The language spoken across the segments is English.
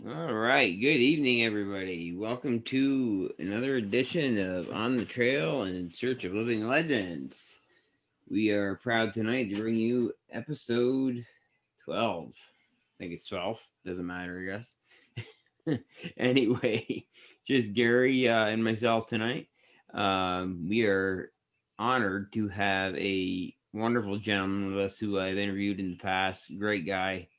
All right. Good evening, everybody. Welcome to another edition of On the Trail and in Search of Living Legends. We are proud tonight to bring you episode 12. I think it's 12. Doesn't matter, I guess. Anyway, just Gary and myself tonight. We are honored to have a wonderful gentleman with us who I've interviewed in the past. Great guy.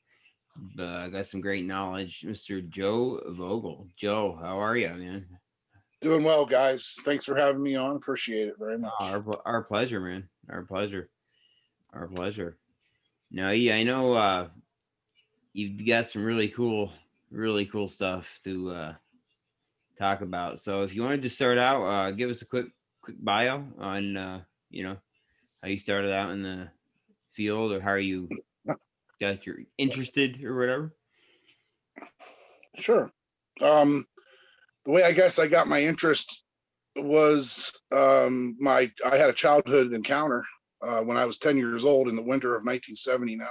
Got some great knowledge, Mr. Joe Vogel. Joe, how are you, man? Doing well, guys. Thanks for having me on. Appreciate it very Oh, much. our pleasure, man. Our pleasure. Our pleasure. Now, yeah, I know you've got some really cool stuff to talk about. So, if you wanted to start out, give us a quick bio on how you started out in the field or how you got your interested or whatever. Sure. The way I guess I got my interest was I had a childhood encounter when I was 10 years old in the winter of 1979.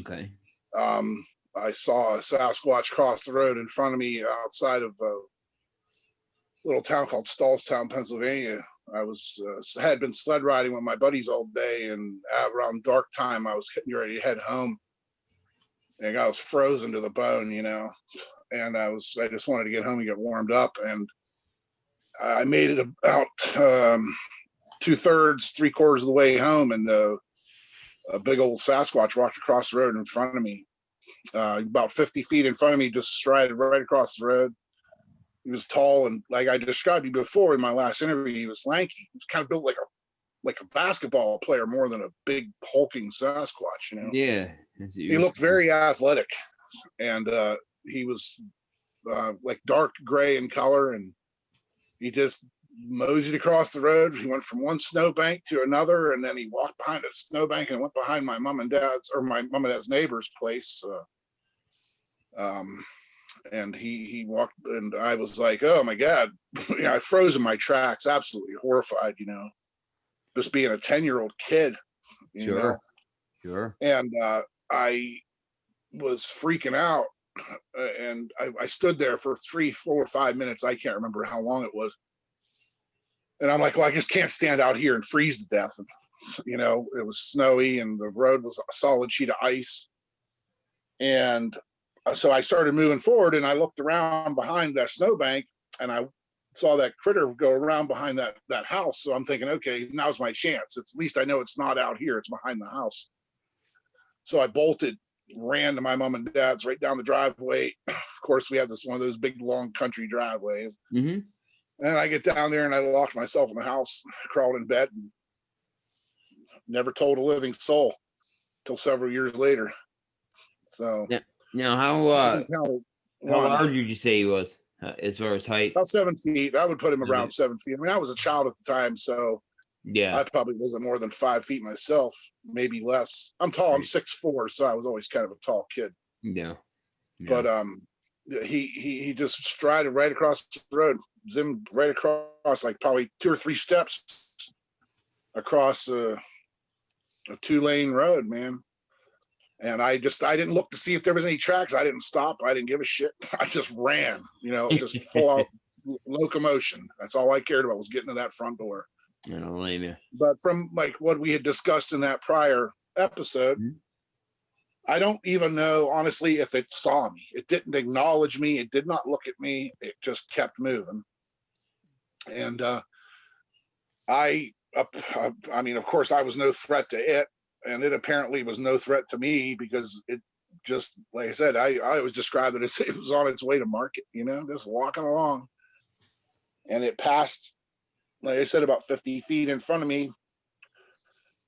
Okay. I saw a Sasquatch cross the road in front of me outside of a little town called Stallstown, Pennsylvania. I had been sled riding with my buddies all day, and around dark time I was getting ready to head home, and I was frozen to the bone, and I just wanted to get home and get warmed up, and I made it about 2/3, 3/4 of the way home, and a big old Sasquatch walked across the road in front of me, about 50 feet in front of me, just strided right across the road. He was tall, and like I described you before in my last interview, he was lanky. He was kind of built like a basketball player more than a big hulking Sasquatch. Yeah. He looked very athletic, and he was like dark gray in color, and he just moseyed across the road. He went from one snowbank to another, and then he walked behind a snowbank and went behind my mom and dad's neighbor's place. And he walked, and I was like, oh my God. I froze in my tracks, absolutely horrified, just being a 10-year-old kid, Sure. Sure. and I was freaking out. And I stood there for 3, 4, 5 minutes. I can't remember how long it was. And I'm like, well, I just can't stand out here and freeze to death. And, it was snowy and the road was a solid sheet of ice. And so I started moving forward, and I looked around behind that snowbank, and I saw that critter go around behind that house. So I'm thinking, okay, now's my chance. At least I know it's not out here. It's behind the house. So I bolted, ran to my mom and dad's right down the driveway. Of course, we have one of those big, long country driveways. Mm-hmm. And I get down there and I locked myself in the house, crawled in bed, and never told a living soul till several years later. So Now, how one, large would you say he was as far as height? about 7 feet. I would put him Okay. around 7 feet. I mean, I was a child at the time, so Yeah. I probably wasn't more than 5 feet myself, maybe less. I'm tall. I'm 6'4", so I was always kind of a tall kid. Yeah. But he just strided right across the road, zimmed right across, like probably 2 or 3 steps across a 2-lane road, man. And I didn't look to see if there was any tracks. I didn't stop. I didn't give a shit. I just ran, just full out locomotion. That's all I cared about, was getting to that front door. I don't blame you. But from like what we had discussed in that prior episode, I don't even know, honestly, if it saw me. It didn't acknowledge me. It did not look at me. It just kept moving. And I mean, of course, I was no threat to it. And it apparently was no threat to me, because it just, like I said, I always described it as it was on its way to market, just walking along. And it passed, like I said, about 50 feet in front of me.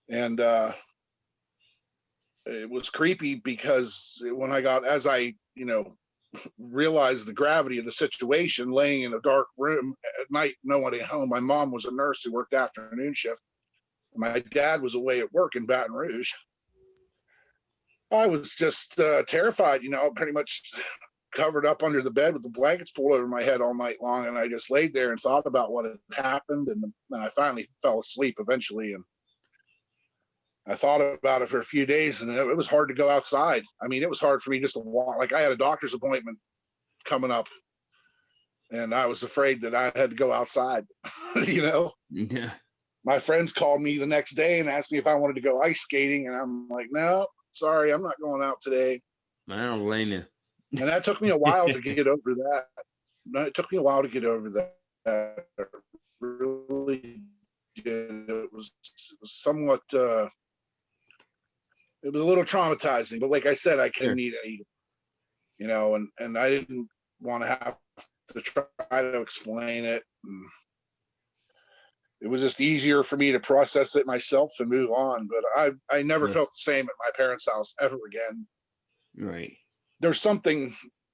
And it was creepy, because as I realized the gravity of the situation, laying in a dark room at night, no one at home. My mom was a nurse who worked afternoon shift. My dad was away at work in Baton Rouge. I was just terrified, pretty much covered up under the bed with the blankets pulled over my head all night long. And I just laid there and thought about what had happened. And then I finally fell asleep eventually. And I thought about it for a few days, and it was hard to go outside. I mean, it was hard for me just to walk. Like, I had a doctor's appointment coming up, and I was afraid that I had to go outside. You know, Yeah. my friends called me the next day and asked me if I wanted to go ice skating, and I'm like, no, sorry, I'm not going out today. I don't blame you. And that took me a while to get over that. It took me a while to get over that. It really did. It was somewhat. It was a little traumatizing, but like I said, I couldn't eat any, you know, and I didn't want to have to try to explain it. And it was just easier for me to process it myself and move on. But I never felt the same at my parents' house ever again. Right. There's something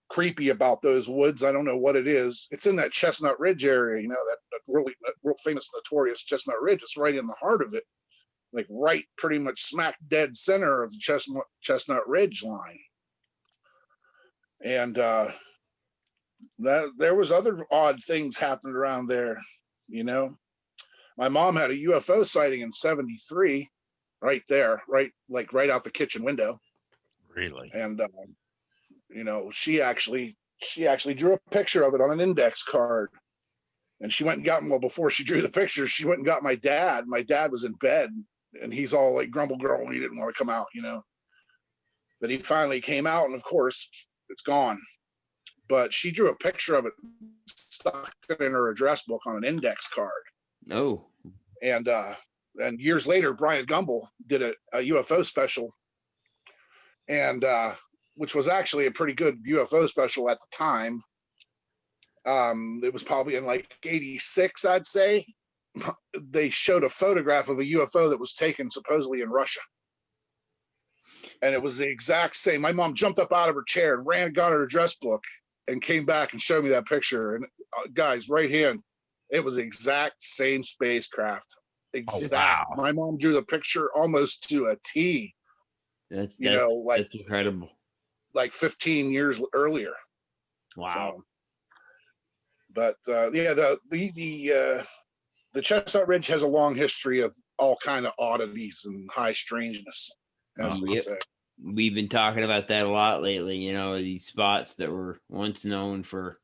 creepy about those woods. I don't know what it is. It's in that Chestnut Ridge area, you know, that real famous, notorious Chestnut Ridge. It's right in the heart of it, like right pretty much smack dead center of the Chestnut Ridge line. And that there was other odd things happening around there, you know. My mom had a UFO sighting in '73, right there, right out the kitchen window. Really? And you know, she actually drew a picture of it on an index card. And she went and got, well, before she drew the picture, she went and got my dad. My dad was in bed, and he's all like grumble girl. He didn't want to come out, you know. But he finally came out, and of course, it's gone. But she drew a picture of it, stuck it in her address book on an index card. Oh. And years later, Brian Gumbel did a UFO special, and which was actually a pretty good UFO special at the time. It was probably in like '86, I'd say. They showed a photograph of a UFO that was taken supposedly in Russia. And it was the exact same. My mom jumped up out of her chair and ran and got her address book and came back and showed me that picture. And guys, right hand, it was the exact same spacecraft. Exact. Oh, wow. My mom drew the picture almost to a T. That's incredible. Like 15 years earlier. Wow. So, but yeah, the Chestnut Ridge has a long history of all kind of oddities and high strangeness, as they say. We've been talking about that a lot lately. You know, these spots that were once known for,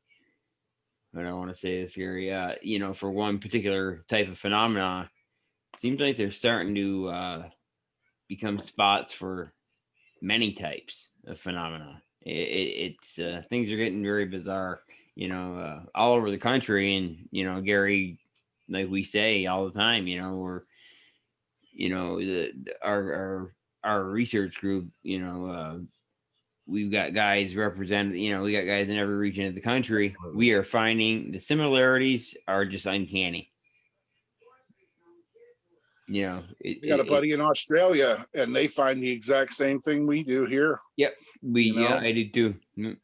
I don't want to say this area, you know, for one particular type of phenomena. Seems like they're starting to become spots for many types of phenomena. It's things are getting very bizarre, you know, all over the country. And, you know, Gary, like we say all the time, you know, we're, you know, our research group, you know, we've got guys represented, you know, we got guys in every region of the country. We are finding the similarities are just uncanny. You know, we got a buddy in Australia, and they find the exact same thing we do here. Yep, I do too. Yep.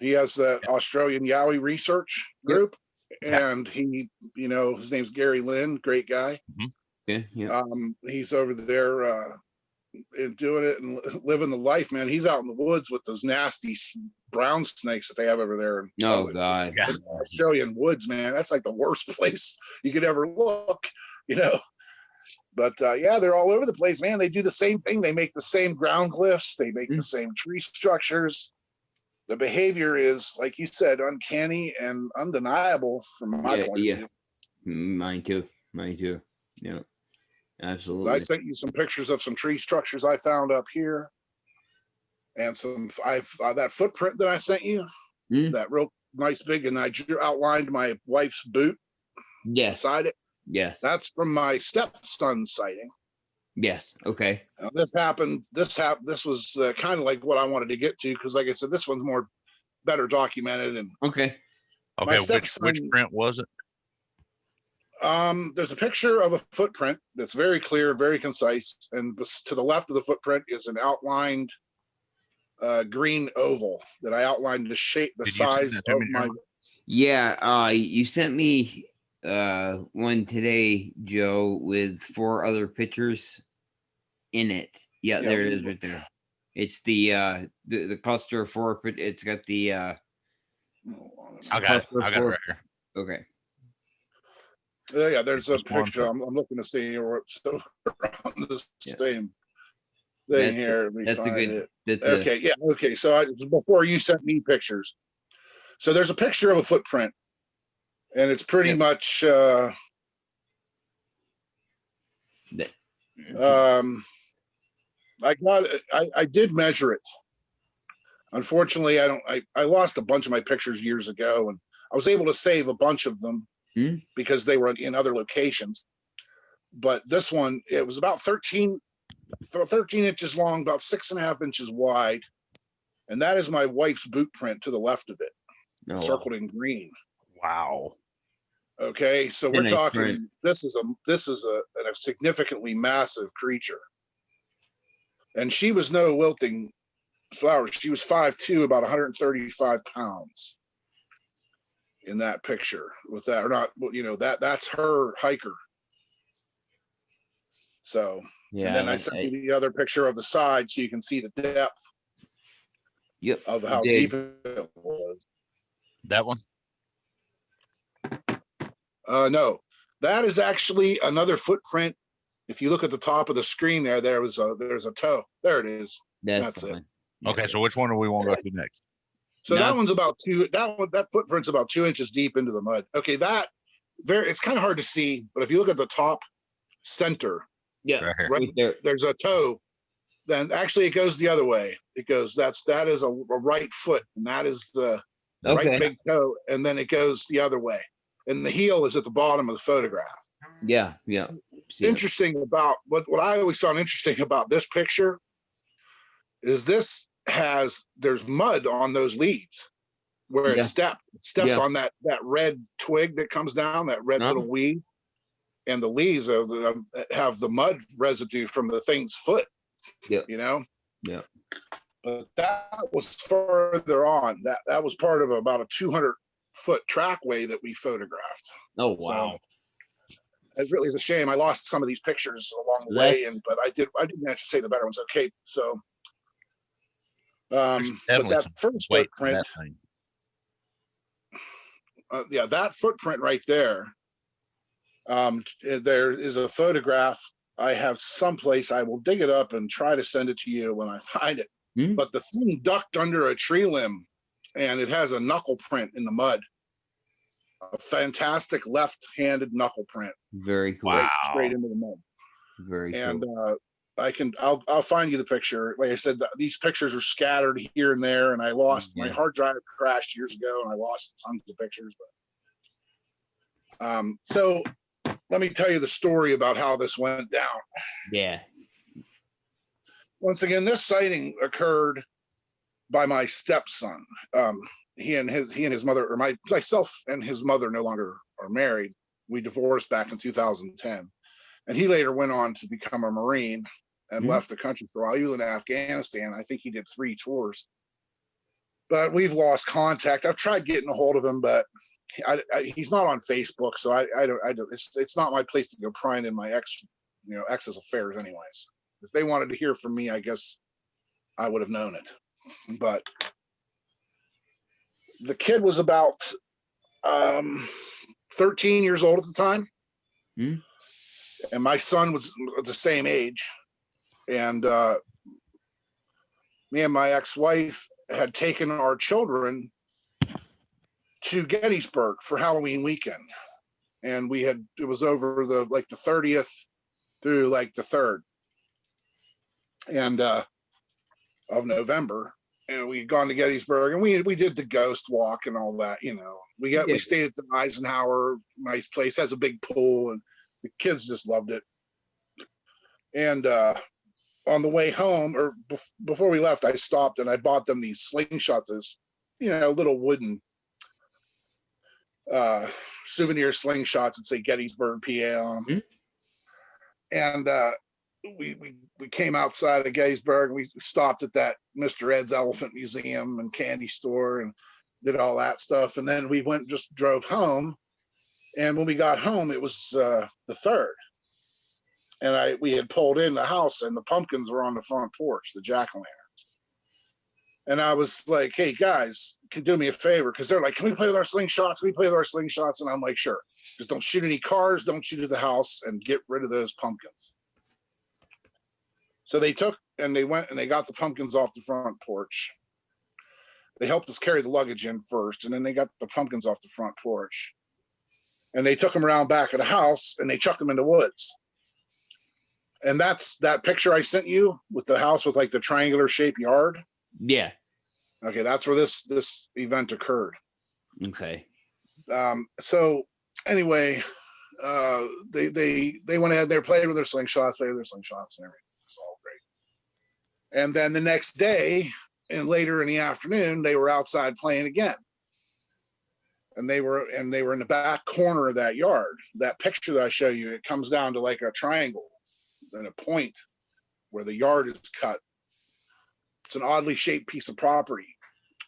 He has that Australian Yowie research group, and he, you know, his name's Gary Lynn, great guy. Yeah, yeah. He's over there doing it and living the life, man. He's out in the woods with those nasty brown snakes that they have over there. Oh God, Australian woods, man. That's like the worst place you could ever look, you know. But yeah, they're all over the place, man. They do the same thing. They make the same ground glyphs. They make the same tree structures. The behavior is, like you said, uncanny and undeniable from my point of view. Mine too. Yeah, absolutely. I sent you some pictures of some tree structures I found up here, and that footprint that I sent you, that real nice big, and I outlined my wife's boot. Yes. Beside it. Yes. That's from my stepson's sighting. Yes. Okay. This happened. This was kind of like what I wanted to get to, because, like I said, this one's better documented. And okay. Which print was it? There's a picture of a footprint that's very clear, very concise, and to the left of the footprint is an outlined green oval that I outlined the shape, the size of my. Yeah. You sent me one today, Joe, with 4 other pictures in it. Yeah, there it is right there. It's the cluster of 4. It's got the I got it right here. Okay. Yeah, there's a picture. I'm looking to see what's around the same thing here. That's a good. Okay. So before you sent me pictures, So there's a picture of a footprint, and it's pretty much I did measure it. Unfortunately, I lost a bunch of my pictures years ago, and I was able to save a bunch of them because they were in other locations. But this one, it was about 13 inches long, about 6.5 inches wide. And that is my wife's boot print to the left of it, circled in green. Wow. Okay, so we're talking. This is a significantly massive creature, and she was no wilting flower. She was 5'2", about 135 pounds in that picture. With that or not, that's her hiker. So and then I sent you the other picture of the side so you can see the depth. Of how deep it was. That one? No, that is actually another footprint. If you look at the top of the screen there's a toe. There it is. That's it. Okay, so which one do we want to go to next? So that one's about that footprint's about 2 inches deep into the mud. Okay, it's kind of hard to see, but if you look at the top center, right there, there's a toe. Then actually it goes the other way. It goes, that is a right foot, and that is the right big toe, and then it goes the other way. And the heel is at the bottom of the photograph. Yeah. Interesting about what I always found interesting about this picture is there's mud on those leaves where it stepped on that red twig that comes down, that red little weed, and the leaves have the mud residue from the thing's foot. But that was further on. That was part of about a 200-foot trackway that we photographed. Oh wow! So it really is a shame. I lost some of these pictures along the way, but I did manage to say the better ones. Okay, so but that first footprint, that footprint right there. There is a photograph I have someplace. I will dig it up and try to send it to you when I find it. But the thing ducked under a tree limb, and it has a knuckle print in the mud. A fantastic left-handed knuckle print. Very cool. Wow. Straight into the mud. Very cool. And I'll find you the picture. Like I said, these pictures are scattered here and there, and I lost my hard drive crashed years ago, and I lost tons of pictures. But so let me tell you the story about how this went down. Yeah. Once again, this sighting occurred by my stepson. He and his mother, or myself and his mother, no longer are married. We divorced back in 2010, and he later went on to become a Marine and left the country for a while. He was in Afghanistan. I think he did 3 tours, but we've lost contact. I've tried getting a hold of him, but he's not on Facebook, so I don't. It's not my place to go prying in my ex's affairs, anyways. If they wanted to hear from me, I guess I would have known it. But the kid was about 13 years old at the time, and my son was the same age. And me and my ex-wife had taken our children to Gettysburg for Halloween weekend, and it was over the 30th through the 3rd and of November, and we had gone to Gettysburg, and we did the ghost walk and all that. We stayed at the Eisenhower, nice place, has a big pool, and the kids just loved it. And on the way home, or before we left, I stopped and I bought them these slingshots, those little wooden souvenir slingshots that say Gettysburg, PA on them. And we came outside of Gettysburg, and we stopped at that Mr. Ed's Elephant Museum and candy store and did all that stuff. And then we just drove home. And when we got home, it was the 3rd. And we had pulled in the house, and the pumpkins were on the front porch, the jack-o'-lanterns. And I was like, hey, guys, can you do me a favor? Because they're like, can we play with our slingshots? Can we play with our slingshots? And I'm like, sure. Just don't shoot any cars, don't shoot at the house, and get rid of those pumpkins. So they went and they got the pumpkins off the front porch. They helped us carry the luggage in first, and then they got the pumpkins off the front porch. And they took them around back of the house, and they chucked them in the woods. And that's that picture I sent you with the house with like the triangular shaped yard. Yeah. Okay, that's where this event occurred. Okay. So anyway, they went ahead, they played with their slingshots, and everything. It's all great. And then the next day and later in the afternoon, they were outside playing again. And they were in the back corner of that yard. That picture that I show you, it comes down to like a triangle and a point where the yard is cut. It's an oddly shaped piece of property,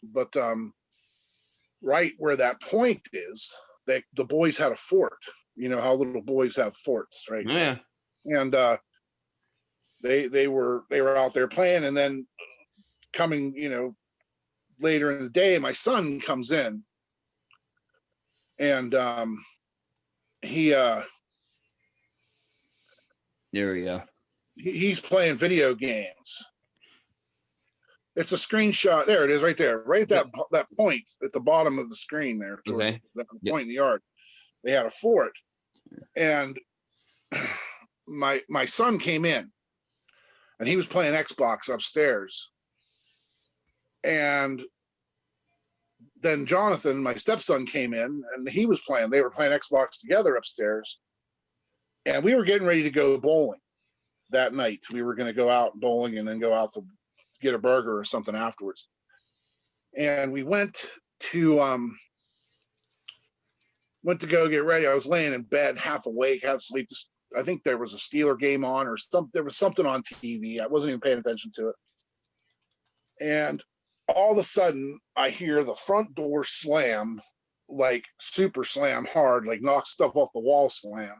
but right where that point is, the boys had a fort. You know how little boys have forts, right? Yeah. And they were out there playing, and then coming, later in the day, my son comes in, and he there we go. He's playing video games. It's a screenshot. There it is, right there, right at that point at the bottom of the screen there, towards that point in the yard. They had a fort, and my son came in, and he was playing Xbox upstairs, and then Jonathan, my stepson, came in, and he was playing. They were playing Xbox together upstairs, and we were getting ready to go bowling that night. We were going to go out bowling and then go out to get a burger or something afterwards. And we went to go get ready. I was laying in bed, half awake, half asleep. I think there was a Steeler game on, or there was something on TV. I wasn't even paying attention to it. And all of a sudden, I hear the front door slam, like super slam hard, like knock stuff off the wall slam.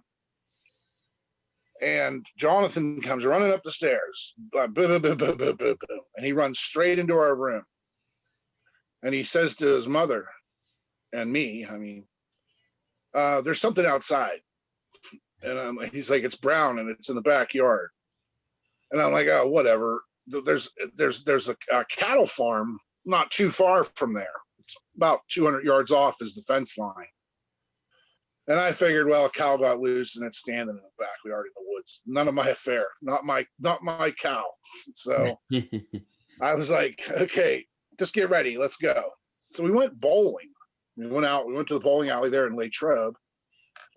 And Jonathan comes running up the stairs, boom, boom, boom, boom, boom, boom, boom, and he runs straight into our room. And he says to his mother and me, there's something outside. And he's like, it's brown and it's in the backyard. And I'm like, oh, whatever. There's a cattle farm not too far from there. It's about 200 yards off is the fence line. And I figured, well, a cow got loose and it's standing in the backyard in the woods. None of my affair, not my cow. So I was like, okay, just get ready, let's go. So we went bowling. We went to the bowling alley there in Latrobe.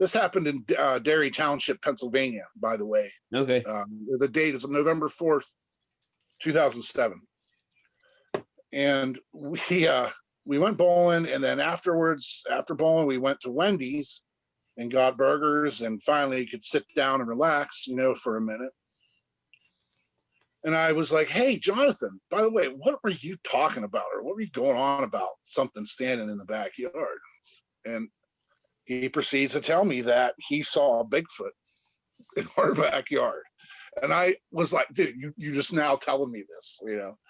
This happened in Derry Township, Pennsylvania, by the way. Okay. The date is November 4th, 2007. And we went bowling, and then afterwards, after bowling, we went to Wendy's and got burgers, and finally could sit down and relax, for a minute. And I was like, hey, Jonathan, by the way, what were you talking about? Or what were you going on about? Something standing in the backyard. And he proceeds to tell me that he saw a Bigfoot in our backyard. And I was like, dude, you just now telling me this,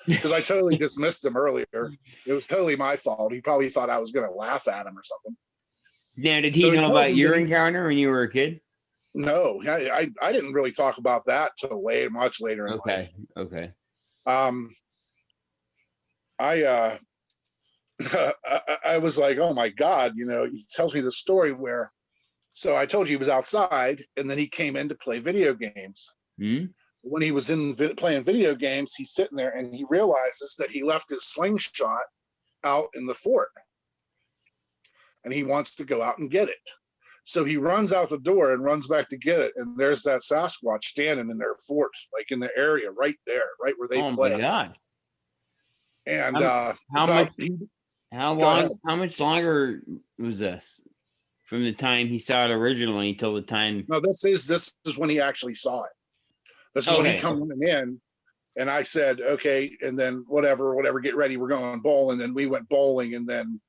because I totally dismissed him earlier. It was totally my fault. He probably thought I was going to laugh at him or something. Now, did he know about your encounter when you were a kid? No, I didn't really talk about that till much later in life. Okay. I was like, oh my God, he tells me the story where, so I told you he was outside and then he came in to play video games. Mm-hmm. When he was playing video games, he's sitting there and he realizes that he left his slingshot out in the fort. And he wants to go out and get it. So he runs out the door and runs back to get it. And there's that Sasquatch standing in their fort, like in the area right there, right where they play. Oh my God. And how much longer was this from the time he saw it originally until the time? No, this is when he actually saw it. This is when he come in, and I said, okay, and then whatever, get ready, we're going bowling. And then we went bowling, and then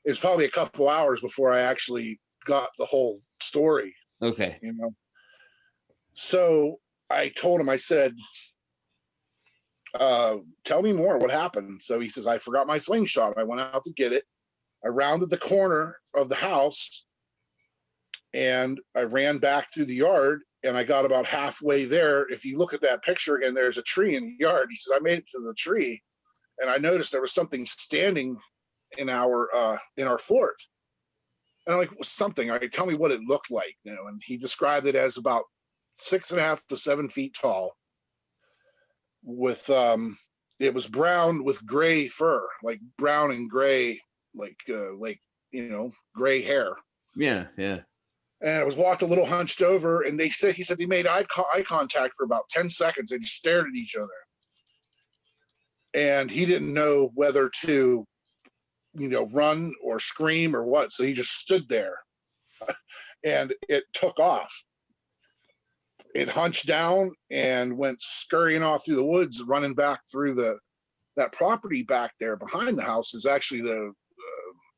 it was probably a couple hours before I actually got the whole story. Okay. So I told him, I said, tell me more, what happened? So he says, I forgot my slingshot. I went out to get it. I rounded the corner of the house and I ran back through the yard, and I got about halfway there. If you look at that picture again, there's a tree in the yard. He says, I made it to the tree and I noticed there was something standing in our fort. And I'm like, something. All right, tell me what it looked like, And he described it as about 6.5 to 7 feet tall, with it was brown with gray fur, like brown and gray, like gray hair. Yeah, yeah. And it was walked a little hunched over, and he said they made eye contact for about 10 seconds. They just stared at each other, and he didn't know whether to, run or scream or what. So he just stood there, and it took off. It hunched down and went scurrying off through the woods, running back through that property back there behind the house is actually the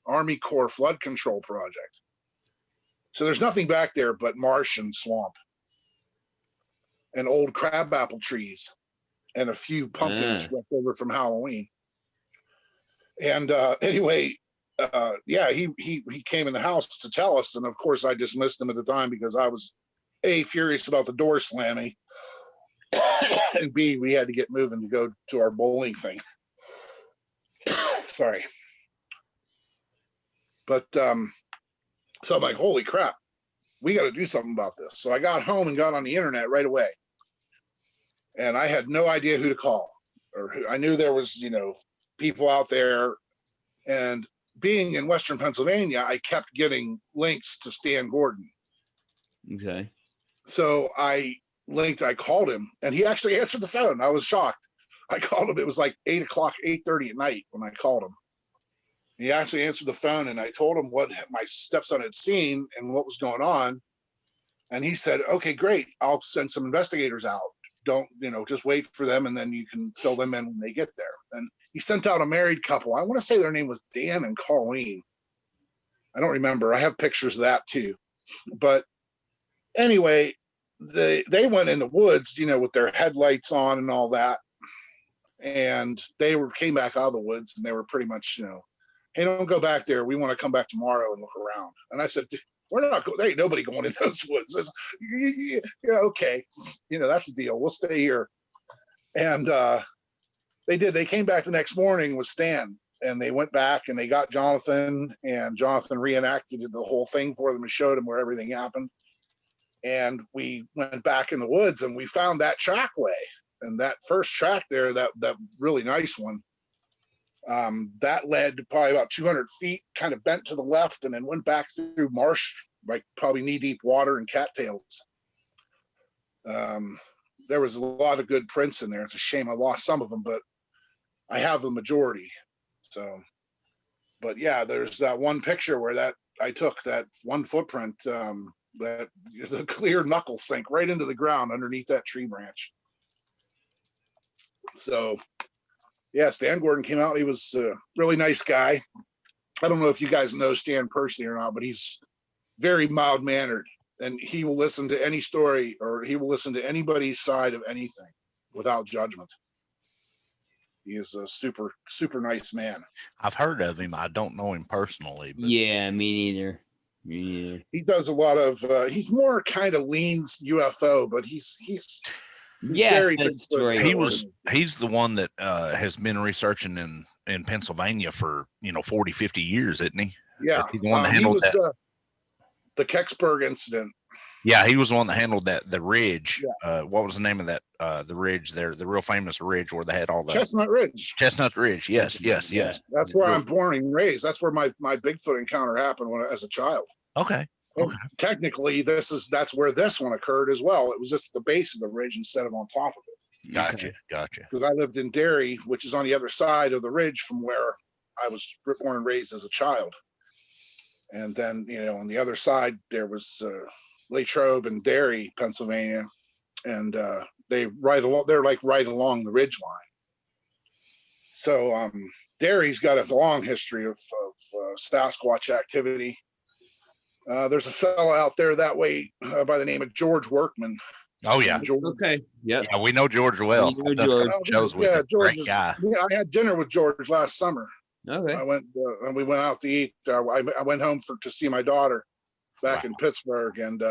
Army Corps flood control project. So there's nothing back there but marsh and swamp and old crabapple trees and a few pumpkins left over from Halloween. And anyway, he came in the house to tell us, and of course I dismissed him at the time because I was A, furious about the door slamming, and B, we had to get moving to go to our bowling thing. Sorry. But so I'm like, holy crap, we got to do something about this. So I got home and got on the internet right away. And I had no idea who to call, I knew there was, people out there. And being in Western Pennsylvania, I kept getting links to Stan Gordon. Okay. So I called him, and he actually answered the phone. I was shocked. I called him. It was like 8:30 at night when I called him. He actually answered the phone, and I told him what my stepson had seen and what was going on. And he said, okay, great. I'll send some investigators out. Don't, just wait for them, and then you can fill them in when they get there. And he sent out a married couple. I want to say their name was Dan and Colleen. I don't remember. I have pictures of that too. But anyway, they went in the woods, with their headlights on and all that. And they came back out of the woods, and they were pretty much, hey, don't go back there. We want to come back tomorrow and look around. And I said, we're not going. There ain't nobody going in those woods. Yeah, okay. That's the deal. We'll stay here. And they did. They came back the next morning with Stan, and they went back and they got Jonathan, and Jonathan reenacted the whole thing for them and showed them where everything happened. And we went back in the woods, and we found that trackway, and that first track there, that really nice one, that led to probably about 200 feet, kind of bent to the left, and then went back through marsh, like probably knee-deep water and cattails. There was a lot of good prints in there. It's a shame I lost some of them, but I have the majority. So, but yeah, there's that one picture where I took that one footprint, that is a clear knuckle sink right into the ground underneath that tree branch. So yeah, Stan Gordon came out. He was a really nice guy. I don't know if you guys know Stan personally or not, but he's very mild-mannered, and he will listen to any story, or he will listen to anybody's side of anything without judgment. He is a super, super nice man. I've heard of him. I don't know him personally. But... Yeah, me neither. He does a lot of, he's more kind of leans UFO, but he's very good. He's the one that has been researching in Pennsylvania for 40, 50 years, isn't he? Yeah. He's the one that handled that. The Kecksburg incident. Yeah, he was the one that handled the ridge. Yeah. What was the name of that? The ridge there, the real famous ridge where they had all the Chestnut Ridge. Chestnut Ridge. Yes. That's where I'm born and raised. That's where my Bigfoot encounter happened as a child. Okay. Technically, that's where this one occurred as well. It was just the base of the ridge instead of on top of it. Gotcha. Because I lived in Derry, which is on the other side of the ridge from where I was born and raised as a child. And then, on the other side, there was Latrobe and Derry, Pennsylvania, and they're right along the ridge line. So Derry's got a long history of Sasquatch activity. There's a fellow out there that way by the name of George Workman. Oh yeah. Okay. Yep. Yeah, we know George well. George. George I had dinner with George last summer. Okay. We went out to eat. I went home to see my daughter back in Pittsburgh, and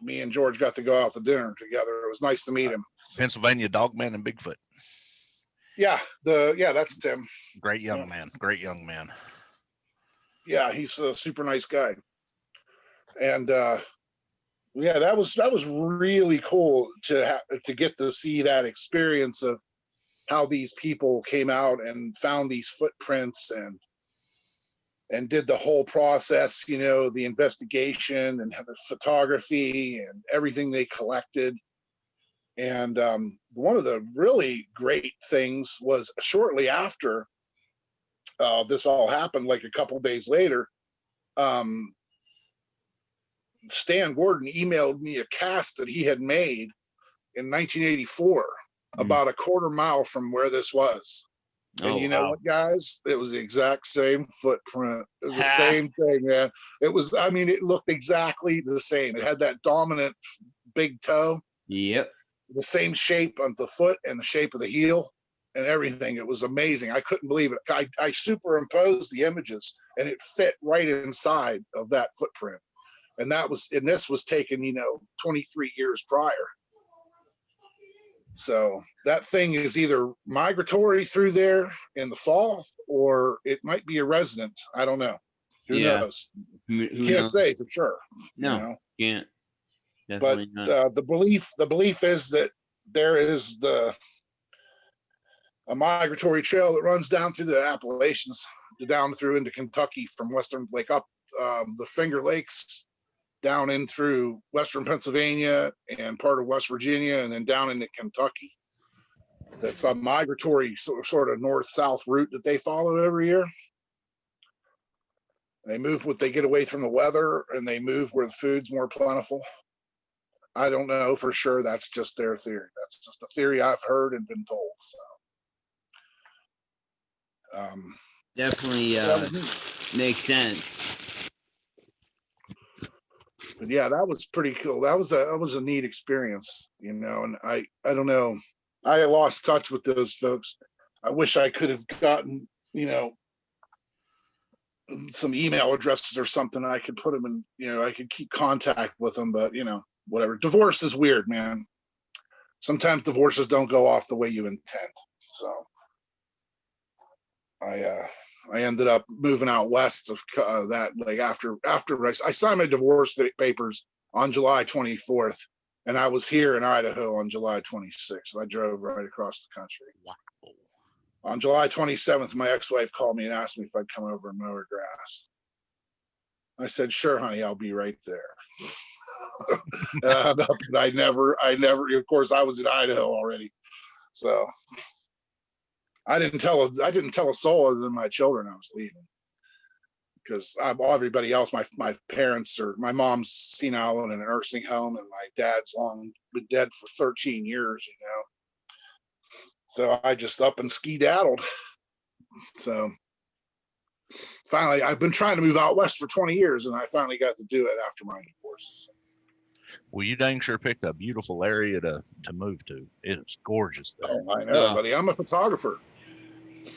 me and George got to go out to dinner together. It was nice to meet him. Pennsylvania Dogman and Bigfoot. Yeah, that's Tim. Great young man. Great young man. Yeah, he's a super nice guy. And yeah, that was really cool to get to see that experience of how these people came out and found these footprints and did the whole process, the investigation and the photography and everything they collected. And one of the really great things was shortly after this all happened, like a couple days later, Stan Gordon emailed me a cast that he had made in 1984 about a quarter mile from where this was. And you know what, guys? It was the exact same footprint. It was the same thing, man. It was, I mean, it looked exactly the same. It had that dominant big toe. Yep. The same shape of the foot and the shape of the heel and everything. It was amazing. I couldn't believe it. I superimposed the images and it fit right inside of that footprint. And this was taken, 23 years prior. So that thing is either migratory through there in the fall, or it might be a resident. I don't know. Who knows? You can't say for sure. No, can't. Definitely but not. The belief is that there is a migratory trail that runs down through the Appalachians, down through into Kentucky from Western, like up the Finger Lakes, down in through Western Pennsylvania and part of West Virginia, and then down into Kentucky. That's a migratory sort of north-south route that they follow every year. They move they get away from the weather, and they move where the food's more plentiful. I don't know for sure. That's just their theory. That's just a theory I've heard and been told. So, definitely makes sense. But yeah, that was pretty cool. That was a neat experience, and I don't know. I lost touch with those folks. I wish I could have gotten, some email addresses or something. I could put them in, I could keep contact with them, but whatever. Divorce is weird, man. Sometimes divorces don't go off the way you intend. So I ended up moving out west of that, like after I signed my divorce papers on July 24th, and I was here in Idaho on July 26th. I drove right across the country. Wow. On July 27th, my ex-wife called me and asked me if I'd come over and mow her grass. I said, "Sure, honey, I'll be right there." But I never. Of course, I was in Idaho already, so I didn't tell a soul other than my children I was leaving, because everybody else, my parents, or my mom's senile in a nursing home, and my dad's long been dead for 13 years, So I just up and skedaddled. So finally, I've been trying to move out west for 20 years, and I finally got to do it after my divorce. Well, you dang sure picked a beautiful area to move to. It's gorgeous there. Oh, I know, buddy. I'm a photographer.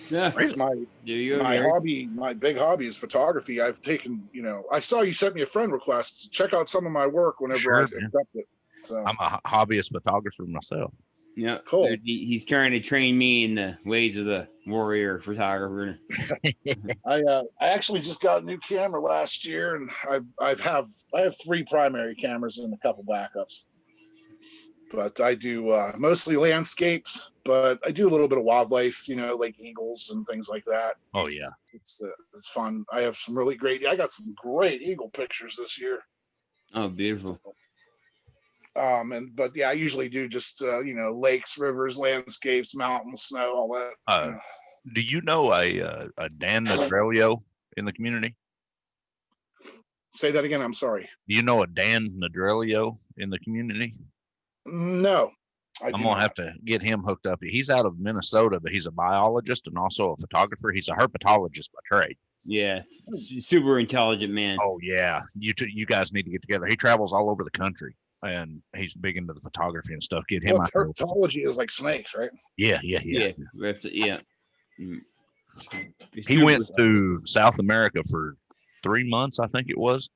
Yeah, it's my hobby. My big hobby is photography. I've taken, I saw you sent me a friend request. Check out some of my work whenever I accept it. So I'm a hobbyist photographer myself. Yeah, cool. He's trying to train me in the ways of the warrior photographer. I actually just got a new camera last year, and I have 3 primary cameras and a couple backups. But I do mostly landscapes, but I do a little bit of wildlife, like eagles and things like that. Oh yeah, it's fun. I got some great eagle pictures this year. Oh, beautiful. But yeah, I usually do just lakes, rivers, landscapes, mountains, snow, all that. Do you know a Dan Nadrelio in the community? Say that again. I'm sorry. Do you know a Dan Nadrelio in the community? No. I'm gonna have to get him hooked up. He's out of Minnesota, but he's a biologist and also a photographer. He's a herpetologist by trade. Yeah, super intelligent man. Oh yeah, you guys need to get together. He travels all over the country, and he's big into the photography and stuff. Get him out. Herpetology is like snakes, right? Yeah. Yeah. He went to South America for 3 months, I think it was,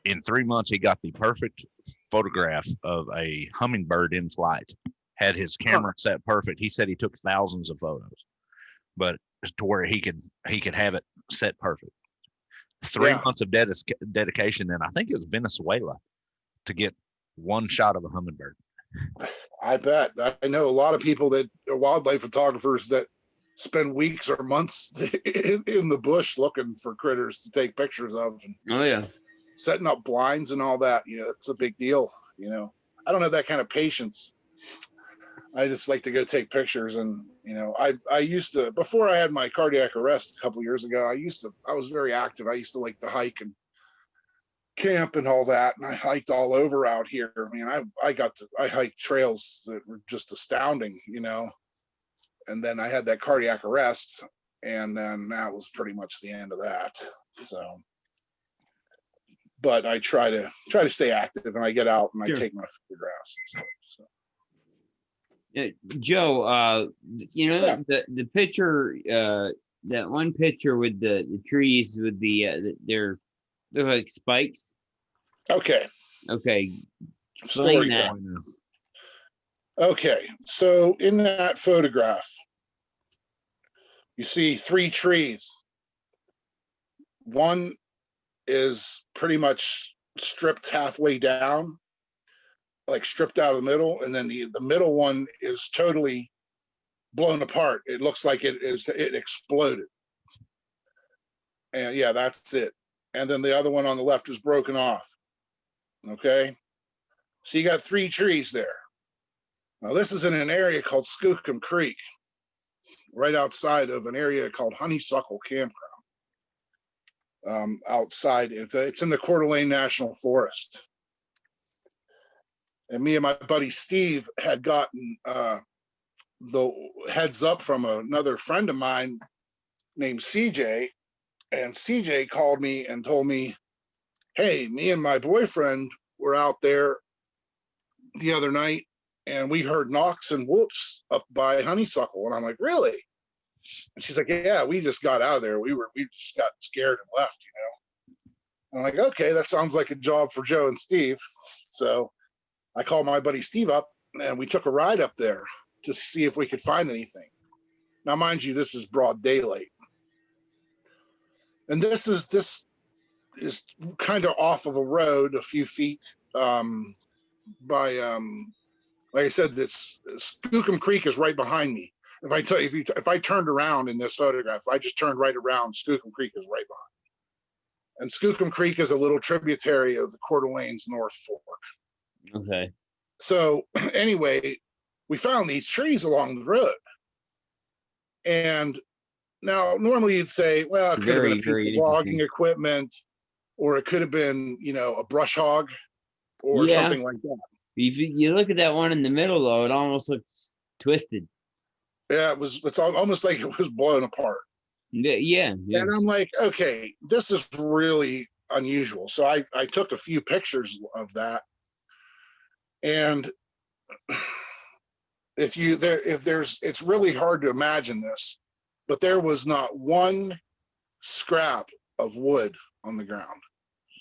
in 3 months, he got the perfect photograph of a hummingbird in flight. had his camera set perfect. He said he took thousands of photos, but to where he could have it set perfect. 3 months of dedication, and I think it was Venezuela, to get one shot of a hummingbird. I bet. I know a lot of people that are wildlife photographers that spend weeks or months in the bush looking for critters to take pictures of. And oh yeah, setting up blinds and all that. It's a big deal. I don't have that kind of patience. I just like to go take pictures. And I used to, before I had my cardiac arrest a couple of years ago, I was very active. I used to like to hike and camp and all that, and I hiked all over out here. I mean, I hiked trails that were just astounding, and then I had that cardiac arrest, and then that was pretty much the end of that. So, but I try to stay active, and I get out and I take my photographs and stuff. So. Joe, the picture, that one picture with the trees with they're like spikes. Okay. Explain that. Okay, so in that photograph, you see 3 trees. One is pretty much stripped halfway down, like stripped out of the middle, and then the middle one is totally blown apart. It looks like it exploded. And yeah, that's it. And then the other one on the left is broken off. Okay, so you got 3 trees there. Now this is in an area called Skookum Creek, right outside of an area called Honeysuckle Campground. Outside, it's in the Coeur d'Alene National Forest. And me and my buddy Steve had gotten the heads up from another friend of mine named CJ, and CJ called me and told me, hey, me and my boyfriend were out there the other night and we heard knocks and whoops up by Honeysuckle. And I'm like, really? And she's like, yeah, we just got out of there. We just got scared and left, I'm like, okay, that sounds like a job for Joe and Steve. So I called my buddy Steve up and we took a ride up there to see if we could find anything. Now, mind you, this is broad daylight. And this is kind of off of a road a few feet by like I said, this Skookum Creek is right behind me. If I turned around in this photograph, if I just turned right around, Skookum Creek is right behind me. And Skookum Creek is a little tributary of the Coeur d'Alene's North Fork. Okay. So anyway, we found these trees along the road. And now normally you'd say, well, it could have been a piece of logging equipment, or it could have been, a brush hog or something like that. If you look at that one in the middle, though, it almost looks twisted. Yeah, it's almost like it was blown apart. Yeah. And I'm like, okay, this is really unusual. So I took a few pictures of that. And it's really hard to imagine this, but there was not one scrap of wood on the ground.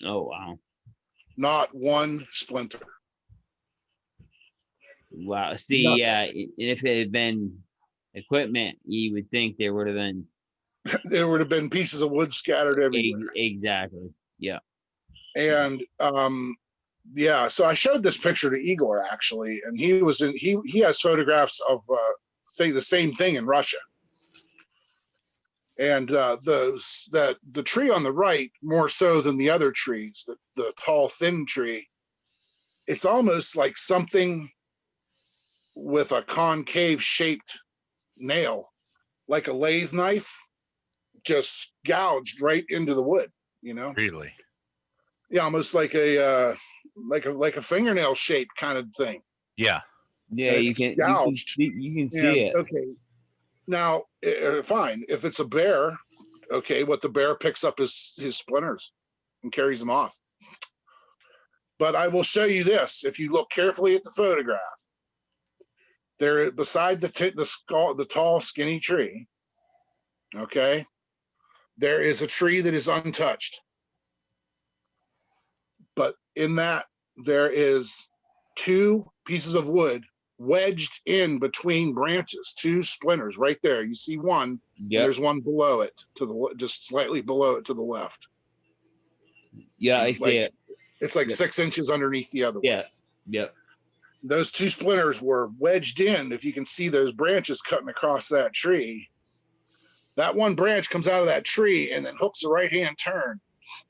Oh, wow. Not one splinter. Wow. See, if it had been equipment, you would think there would have been pieces of wood scattered everywhere. Exactly. Yeah. And so I showed this picture to Igor actually, and he has photographs of the same thing in Russia. And the tree on the right, more so than the other trees, the tall, thin tree, it's almost like something with a concave shaped nail, like a lathe knife, just gouged right into the wood, Really? Yeah, almost like a fingernail shaped kind of thing. Yeah. Yeah, you can see it. Okay. Now, fine. If it's a bear, okay, what the bear picks up is his splinters and carries them off. But I will show you this. If you look carefully at the photograph, there beside the tall, skinny tree, okay, there is a tree that is untouched. But in that, there is 2 pieces of wood wedged in between branches, two splinters right there. You see one, Yep. there's one below it just slightly below it to the left. Yeah, I see it. It's like 6 inches underneath the other one. Yeah. Yep. Those two splinters were wedged in. If you can see those branches cutting across that tree, that one branch comes out of that tree and then hooks a right-hand turn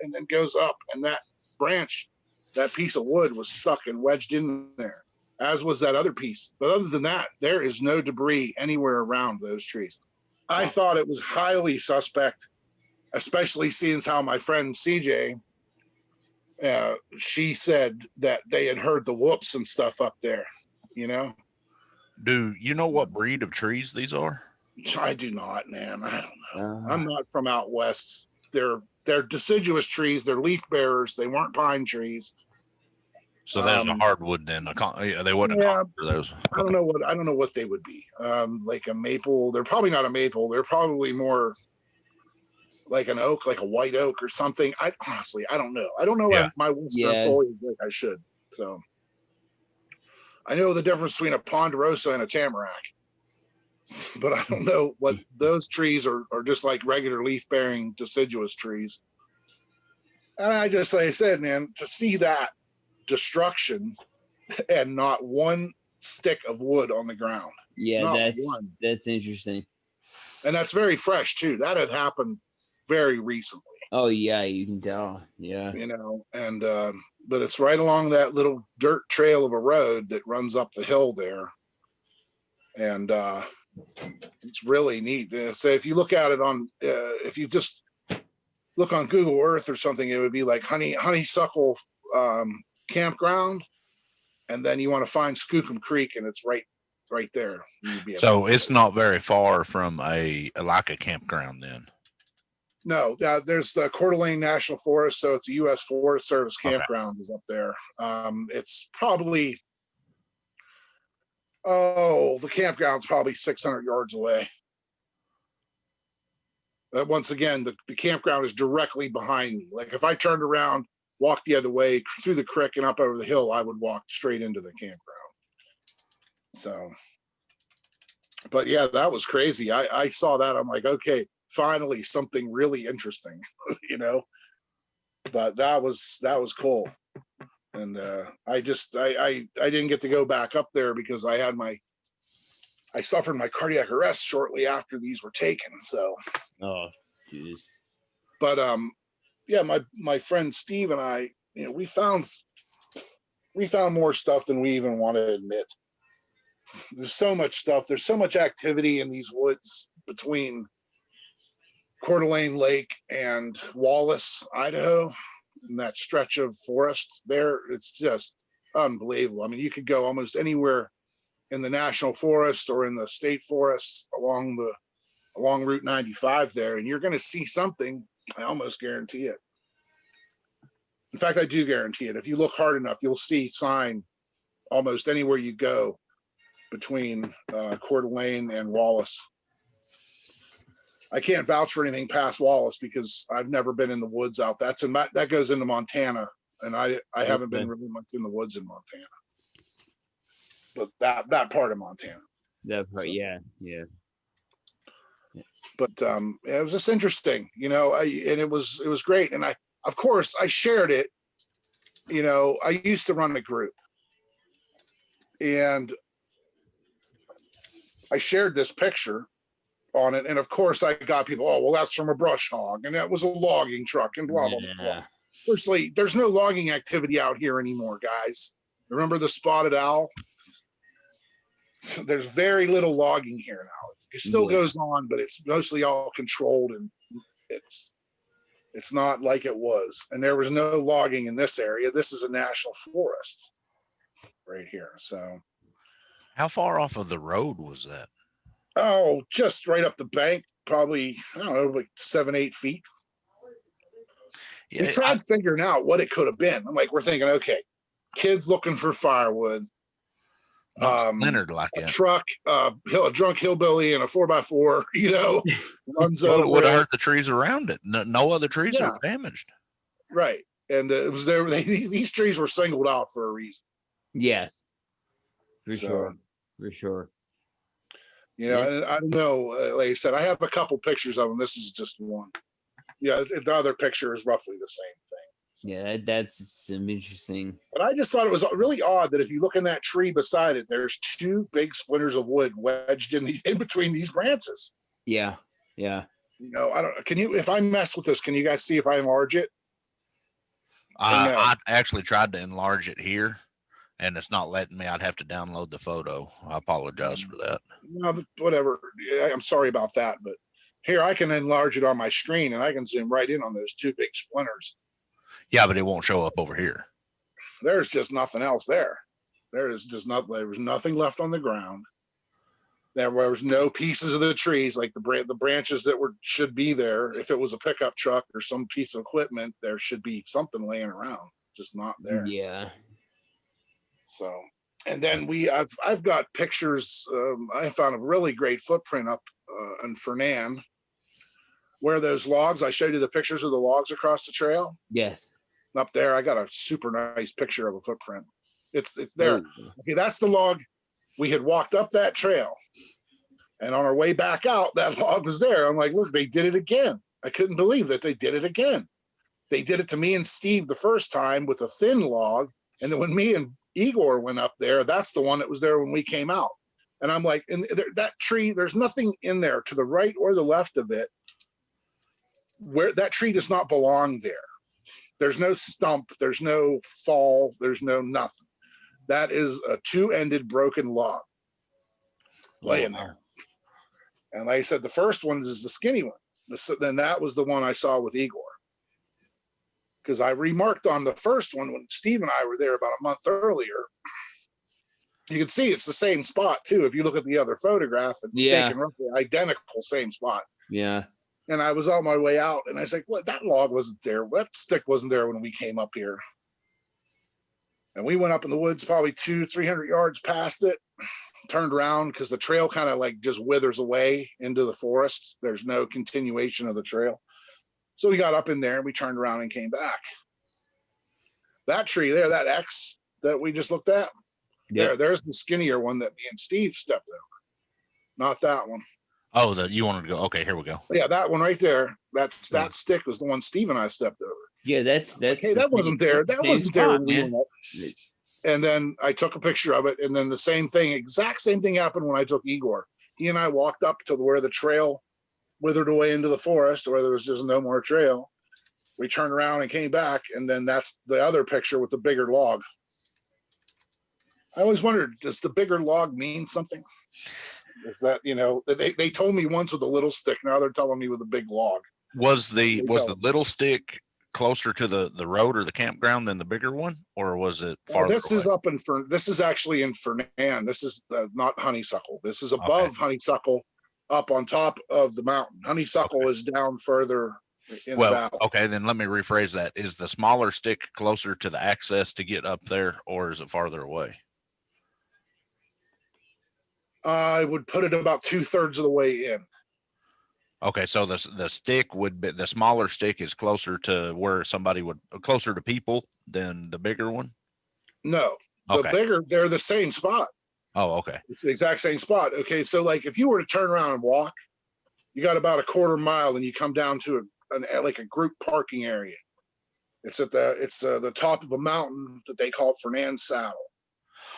and then goes up. And that branch, that piece of wood was stuck and wedged in there, as was that other piece. But other than that, there is no debris anywhere around those trees. I thought it was highly suspect, especially seeing how my friend CJ, she said that they had heard the whoops and stuff up there, you know? Do you know what breed of trees these are? I do not, man. I don't know. I'm not from out west. They're deciduous trees. They're leaf bearers. They weren't pine trees. So there's a hardwood then. They wouldn't. Yeah, those. I don't know what they would be. Like a maple. They're probably not a maple. They're probably more like an oak, like a white oak or something. I don't know. I don't know my western foliage like I should. So I know the difference between a ponderosa and a tamarack, but I don't know what those trees are just like regular leaf bearing deciduous trees. And I just, like I said, man, to see that destruction and not one stick of wood on the ground. Yeah, that's interesting. And that's very fresh too. That had happened very recently. Oh yeah, you can tell. Yeah. You know, and but it's right along that little dirt trail of a road that runs up the hill there. And it's really neat. So if you look at it on if you just look on Google Earth or something, it would be like honeysuckle campground, and then you want to find Skookum Creek, and it's right there. So it's not very far from a campground then. No, there's the Coeur d'Alene National Forest, so it's a U.S. Forest Service campground is up there. It's probably the campground's probably 600 yards away. But once again, the campground is directly behind me. Like if I turned around, walked the other way through the creek and up over the hill, I would walk straight into the campground. So, but yeah, that was crazy. I saw that. I'm like, okay, finally something really interesting, you know. But that was cool. And I didn't get to go back up there because I suffered my cardiac arrest shortly after these were taken. So. Oh, jeez. But yeah, my friend Steve and I, you know, we found more stuff than we even want to admit. There's so much stuff. There's so much activity in these woods between Coeur d'Alene Lake and Wallace, Idaho, and that stretch of forest there. It's just unbelievable. I mean, you could go almost anywhere in the national forest or in the state forests along Route 95 there, and you're going to see something. I almost guarantee it. In fact, I do guarantee it. If you look hard enough, you'll see sign almost anywhere you go between Coeur d'Alene and Wallace. I can't vouch for anything past Wallace because I've never been in the woods out. That goes into Montana, and I haven't been really much in the woods in Montana. But that part of Montana. That part, So, yeah. But it was just interesting, you know, and it was great. And of course I shared it. You know, I used to run a group, and I shared this picture on it. And of course I got people, oh, well, that's from a brush hog, and that was a logging truck, and blah, blah, blah. Firstly, there's no logging activity out here anymore, guys. Remember the spotted owl? There's very little logging here now. It still goes on, but it's mostly all controlled, and it's not like it was. And there was no logging in this area. This is a national forest right here. So how far off of the road was that? Oh, just right up the bank, probably, I don't know, like 7-8 feet. Yeah, we tried figuring out what it could have been. I'm like, we're thinking, okay, kids looking for firewood. Leonard like a truck, a drunk hillbilly in a 4x4, you know, runs well, over. It would have hurt the trees around it. No other trees are damaged. Right. And it was there. These trees were singled out for a reason. Yes. For sure. for sure. You know, and I don't know, like I said, I have a couple pictures of them. This is just one. Yeah, the other picture is roughly the same thing. Yeah, that's some interesting. But I just thought it was really odd that if you look in that tree beside it, there's two big splinters of wood wedged in between these branches. Yeah, yeah. You know, I don't. Can you? If I mess with this, can you guys see if I enlarge it? No? I actually tried to enlarge it here, and it's not letting me. I'd have to download the photo. I apologize for that. No, whatever. I'm sorry about that, but here I can enlarge it on my screen, and I can zoom right in on those two big splinters. Yeah, but it won't show up over here. There's just nothing else there. There is just not. There was nothing left on the ground. There was no pieces of the trees, like the branches that should be there. If it was a pickup truck or some piece of equipment, there should be something laying around, just not there. Yeah. So, and then I've got pictures. I found a really great footprint up in Fernan, where those logs. I showed you the pictures of the logs across the trail. Yes. Up there, I got a super nice picture of a footprint. It's there. Oh. Okay, that's the log. We had walked up that trail, and on our way back out, that log was there. I'm like, look, they did it again. I couldn't believe that they did it again. They did it to me and Steve the first time with a thin log, and then when me and Igor went up there, that's the one that was there when we came out. And I'm like, and that tree, there's nothing in there to the right or the left of it where that tree does not belong there. There's no stump, there's no fall, there's no nothing. That is a two-ended broken log laying there. And like I said, the first one is the skinny one. Then that was the one I saw with Igor. Because I remarked on the first one when Steve and I were there about a month earlier. You can see it's the same spot too. If you look at the other photograph, it's taken roughly identical same spot. Yeah. And I was on my way out, and I was like, "What? That log wasn't there. That stick wasn't there when we came up here." And we went up in the woods, probably 200-300 yards past it. Turned around because the trail kind of like just withers away into the forest. There's no continuation of the trail. So we got up in there and we turned around and came back. That tree there, that X that we just looked at, there's the skinnier one that me and Steve stepped over. Not that one. Oh, you wanted to go. Okay, here we go. Yeah, that one right there. That stick was the one Steve and I stepped over. Yeah, that's okay. That wasn't there. That wasn't there when we went up. And then I took a picture of it, and then the exact same thing happened when I took Igor. He and I walked up to where the trail withered away into the forest, where there was just no more trail. We turned around and came back, and then that's the other picture with the bigger log. I always wondered, does the bigger log mean something? Is that, they told me once with a little stick, now they're telling me with a big log. Was the little stick closer to the road or the campground than the bigger one, or was it farther away? This is actually in Fernan. This is not Honeysuckle. This is above Honeysuckle, up on top of the mountain. Honeysuckle is down further in the valley. Okay, then let me rephrase that. Is the smaller stick closer to the access to get up there, or is it farther away? I would put it about 2/3 of the way in. Okay, so the stick would be, the smaller stick is closer to where somebody would, closer to people than the bigger one? No, the bigger, they're the same spot. Oh, okay. It's the exact same spot. Okay, so like if you were to turn around and walk, you got about a quarter mile, and you come down to like a group parking area. It's at the top of a mountain that they call Fernan Saddle.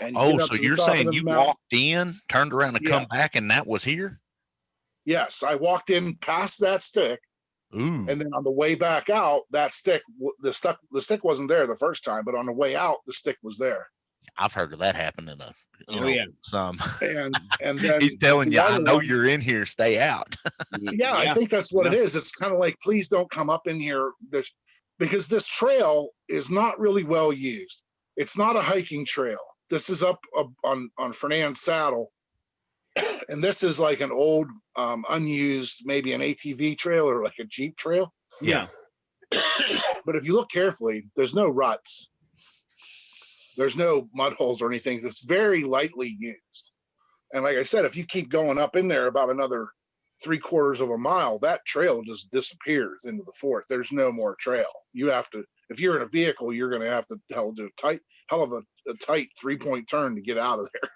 And so you're saying you walked in, turned around, and come back, and that was here? Yes, I walked in past that stick. Ooh. And then on the way back out, the stick wasn't there the first time, but on the way out, the stick was there. I've heard of that happening. Some. And then he's telling you, I know you're in here, stay out. Yeah, I think that's what it is. It's kind of like, please don't come up in here. Because this trail is not really well used. It's not a hiking trail. This is up on Fernan Saddle. And this is like an old, unused, maybe an ATV trail or like a Jeep trail. Yeah. But if you look carefully, there's no ruts. There's no mud holes or anything. It's very lightly used. And like I said, if you keep going up in there about another 3/4 of a mile, that trail just disappears into the forest. There's no more trail. You have to, if you're in a vehicle, you're going to have to do a hell of a tight 3-point turn to get out of there.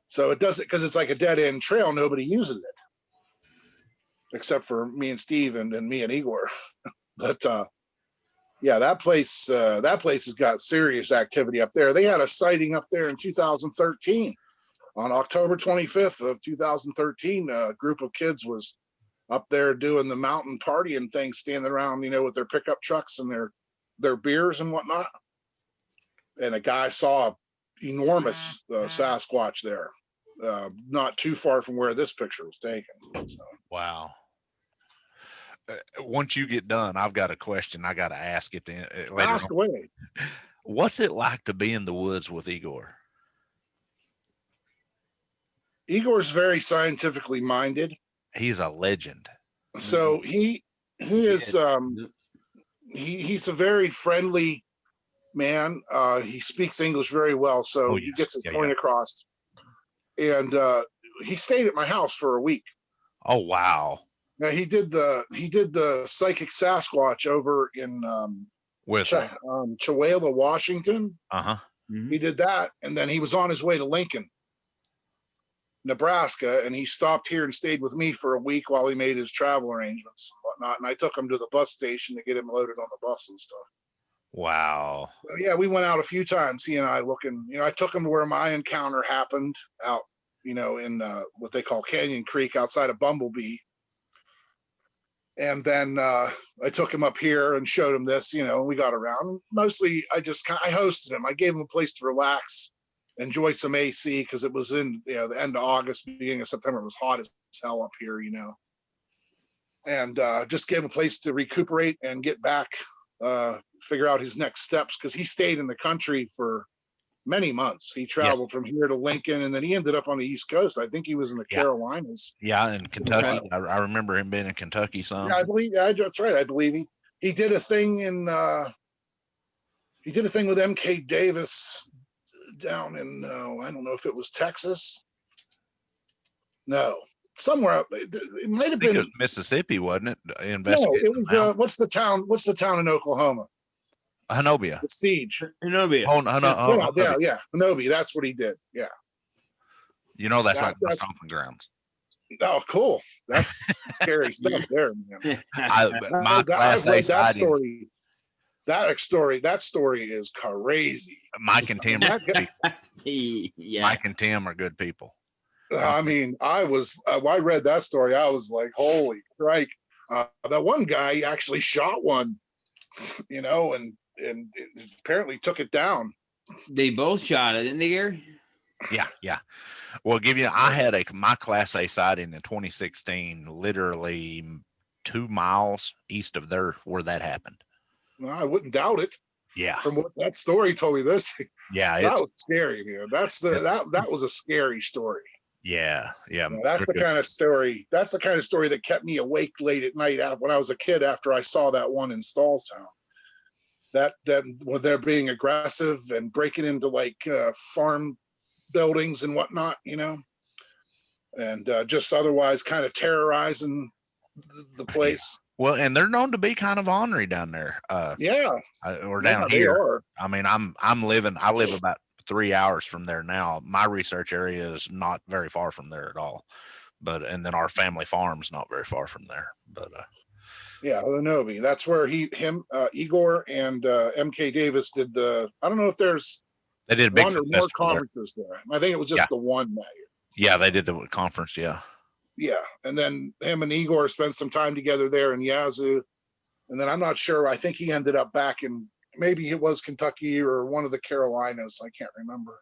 So it doesn't, because it's like a dead end trail. Nobody uses it except for me and Steve and me and Igor. But yeah, that place has got serious activity up there. They had a sighting up there in 2013. On October 25th of 2013, a group of kids was up there doing the mountain partying thing, standing around, with their pickup trucks and their beers and whatnot. And a guy saw an enormous Sasquatch there, not too far from where this picture was taken. So. Wow. Once you get done, I've got a question I got to ask it later Ask on. away. What's it like to be in the woods with Igor? Igor's very scientifically minded. He's a legend. So he is he's a very friendly man. He speaks English very well, so he gets his point across. And he stayed at my house for a week. Oh wow! Now he did the psychic Sasquatch over in Chewelah, Washington. Mm-hmm. He did that, and then he was on his way to Lincoln, Nebraska, and he stopped here and stayed with me for a week while he made his travel arrangements and whatnot. And I took him to the bus station to get him loaded on the bus and stuff. Wow. So, yeah, we went out a few times, he and I, looking. I took him to where my encounter happened out, in what they call Canyon Creek outside of Bumblebee. And then I took him up here and showed him this, and we got around. Mostly I hosted him. I gave him a place to relax, enjoy some AC, because it was in the end of August, beginning of September. It was hot as hell up here, and just gave him a place to recuperate and get back, figure out his next steps, because he stayed in the country for many months. He traveled from here to Lincoln, and then he ended up on the East Coast. I think he was in the Carolinas. Yeah, in Kentucky. I remember him being in Kentucky some. Yeah, I believe that's right. I believe he did a thing with MK Davis down in I don't know if it was Texas. No, somewhere up. It might have been it was Mississippi, wasn't it? No, it was what's the town in Oklahoma? Honobia. The Siege. Honobia. Yeah. Honobia. That's what he did. Yeah. That's like my stomping grounds. Oh, cool. That's scary stuff there, man. My class A that story. That story is crazy. Mike and Tim Mike and Tim are good people. I mean, I read that story. I was like, holy crike. That one guy actually shot one, and apparently took it down. They both shot it, didn't they, Gary? Yeah. Well, I had my class A sighting in 2016, literally 2 miles east of where that happened. Well, I wouldn't doubt it. Yeah. From what that story told me, yeah, that was scary, man. That was a scary story. Yeah. That's the kind of story. That's the kind of story that kept me awake late at night when I was a kid. After I saw that one in Stallstown, that when they're being aggressive and breaking into farm buildings and whatnot, and just otherwise kind of terrorizing the place. Well, and they're known to be kind of ornery down there. Or down here. They are. I mean, I live about 3 hours from there now. My research area is not very far from there at all. And then our family farm's not very far from there. But Honobia. That's where Igor and MK Davis did I don't know if there's they did one or more conferences there. I think it was just the one that year. Yeah, they did the conference, yeah. Yeah, and then him and Igor spent some time together there in Yazoo. And then I'm not sure. I think he ended up back in, maybe it was Kentucky or one of the Carolinas. I can't remember.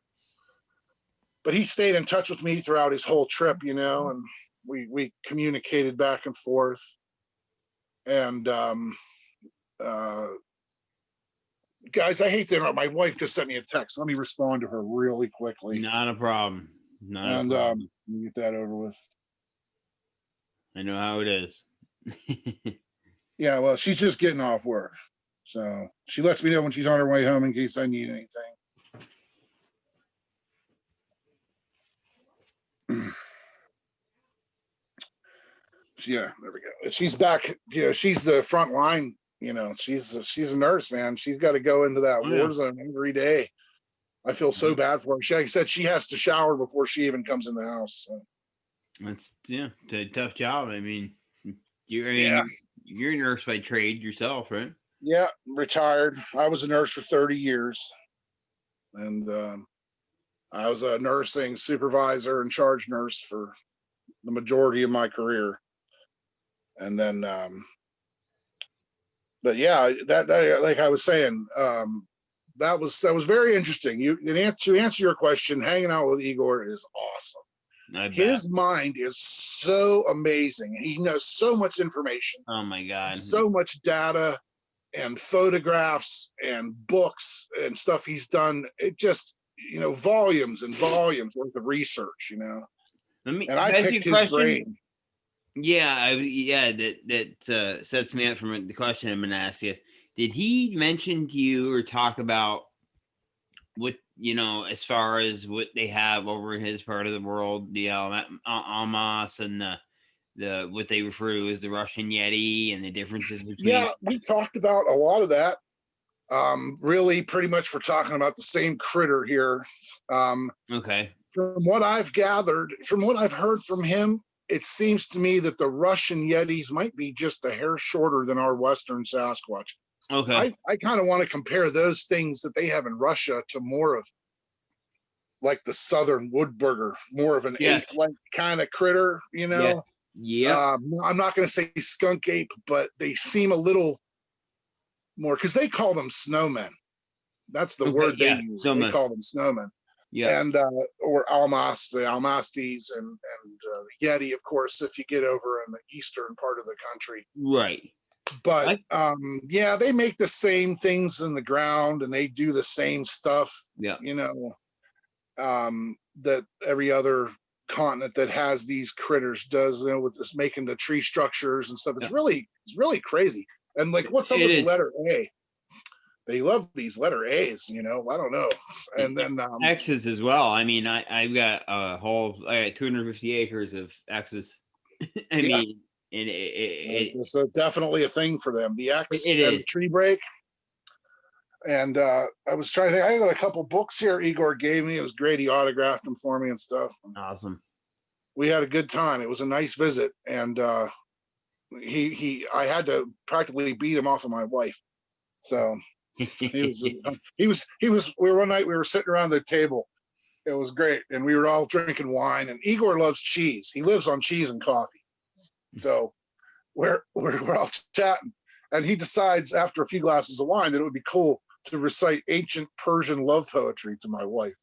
But he stayed in touch with me throughout his whole trip, and we communicated back and forth. And guys, I hate to interrupt. My wife just sent me a text. Let me respond to her really quickly. Not a problem. Let me get that over with. I know how it is. Yeah, well, she's just getting off work. So she lets me know when she's on her way home in case I need anything. Yeah, there we go. She's back. She's the front line. She's a nurse, man. She's got to go into that war zone every day. I feel so bad for her. She said she has to shower before she even comes in the house. So. That's it's a tough job. I mean, you're a nurse by trade yourself, right? Yeah, retired. I was a nurse for 30 years, and I was a nursing supervisor and charge nurse for the majority of my career. And then, but yeah, that like I was saying, that was very interesting. To answer your question, hanging out with Igor is awesome. His mind is so amazing. He knows so much information. Oh my God. So much data and photographs and books and stuff he's done. It just, volumes and volumes worth of research, and I picked his brain. Yeah, that sets me up from the question I'm going to ask you. Did he mention to you or talk about what, as far as what they have over in his part of the world, the Almas and the what they refer to as the Russian Yeti and the differences between? Yeah, we talked about a lot of that. Really, pretty much we're talking about the same critter here. Okay. From what I've gathered, from what I've heard from him, it seems to me that the Russian Yetis might be just a hair shorter than our Western Sasquatch. Okay. I kind of want to compare those things that they have in Russia to more of like the Southern Woodburger, more of an ape-like kind of critter, Yeah. I'm not going to say skunk ape, but they seem a little more, because they call them snowmen. That's the word they use. They call them snowmen. Yeah. And or Almas, the Almastes, and the Yeti, of course, if you get over in the eastern part of the country. Right. But yeah, they make the same things in the ground, and they do the same stuff. Yeah. That every other continent that has these critters does, with this making the tree structures and stuff. It's really crazy. And like, what's up with the letter A? They love these letter A's, I don't know. And then X's as well. I mean, I've got I got 250 acres of X's. I mean, and it's definitely a thing for them. The X and the tree break. And I was trying to think. I got a couple books here Igor gave me. It was great. He autographed them for me and stuff. Awesome. We had a good time. It was a nice visit, and I had to practically beat him off of my wife. So he was. One night we were sitting around the table. It was great, and we were all drinking wine. And Igor loves cheese. He lives on cheese and coffee. So we're all chatting, and he decides after a few glasses of wine that it would be cool to recite ancient Persian love poetry to my wife.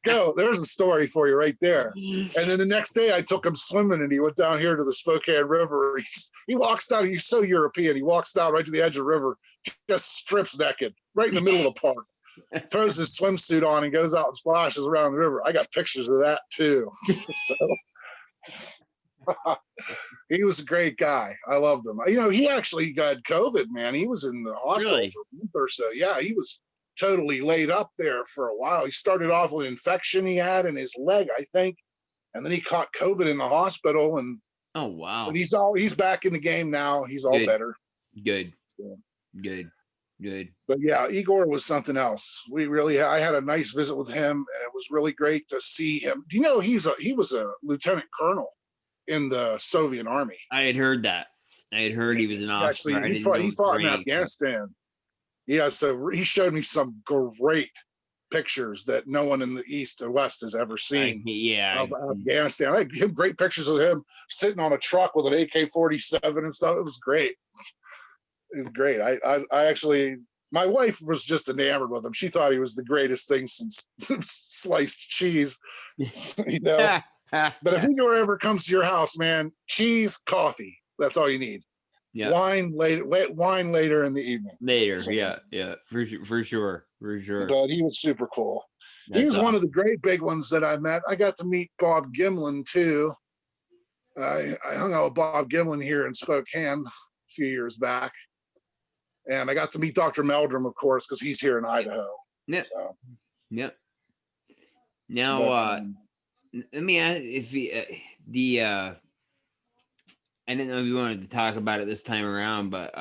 Go, there's a story for you right there. And then the next day I took him swimming, and he went down here to the Spokane River. He walks down, he's so European, he walks down right to the edge of the river, just strips naked, right in the middle of the park, throws his swimsuit on and goes out and splashes around the river. I got pictures of that too. So he was a great guy. I loved him. He actually got COVID, man. He was in the hospital for a month or so. Yeah, he was totally laid up there for a while. He started off with an infection he had in his leg, I think, and then he caught COVID in the hospital. And oh wow! But he's back in the game now. He's all better. Good. So. Good. But yeah, Igor was something else. I had a nice visit with him, and it was really great to see him. Do you know he was a lieutenant colonel in the Soviet Army? I had heard that. I had heard he was an officer. Actually, he fought in Afghanistan. Yeah, so he showed me some great pictures that no one in the East or West has ever seen. Of Afghanistan. I had great pictures of him sitting on a truck with an AK-47 and stuff. It was great. It was great. I actually, my wife was just enamored with him. She thought he was the greatest thing since sliced cheese. But if Igor ever comes to your house, man, cheese, coffee. That's all you need. Yeah. Wine later in the evening. Yeah, for sure. But he was super cool. He was one of the great big ones that I met. I got to meet Bob Gimlin too. I hung out with Bob Gimlin here in Spokane a few years back, and I got to meet Dr. Meldrum, of course, because he's here in Idaho. Yeah. So. Yep. Now, let me ask if I didn't know if you wanted to talk about it this time around, but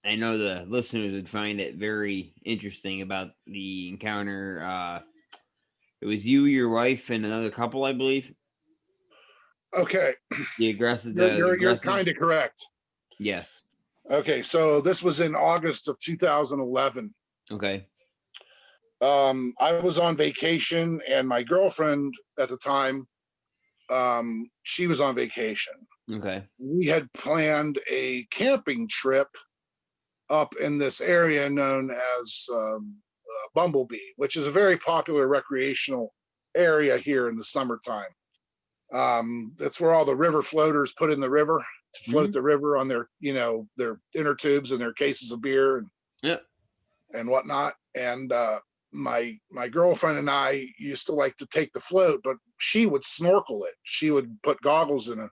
I know the listeners would find it very interesting about the encounter. It was you, your wife, and another couple, I believe. Okay, The aggressive, you're kind of correct. Yes. Okay, so this was in August of 2011. Okay. I was on vacation, and my girlfriend at the time, she was on vacation. Okay. We had planned a camping trip up in this area known as Bumblebee, which is a very popular recreational area here in the summertime. That's where all the river floaters put in the river to float the river on their, their inner tubes and their cases of beer and whatnot. And my girlfriend and I used to like to take the float, but she would snorkel it. She would put goggles and a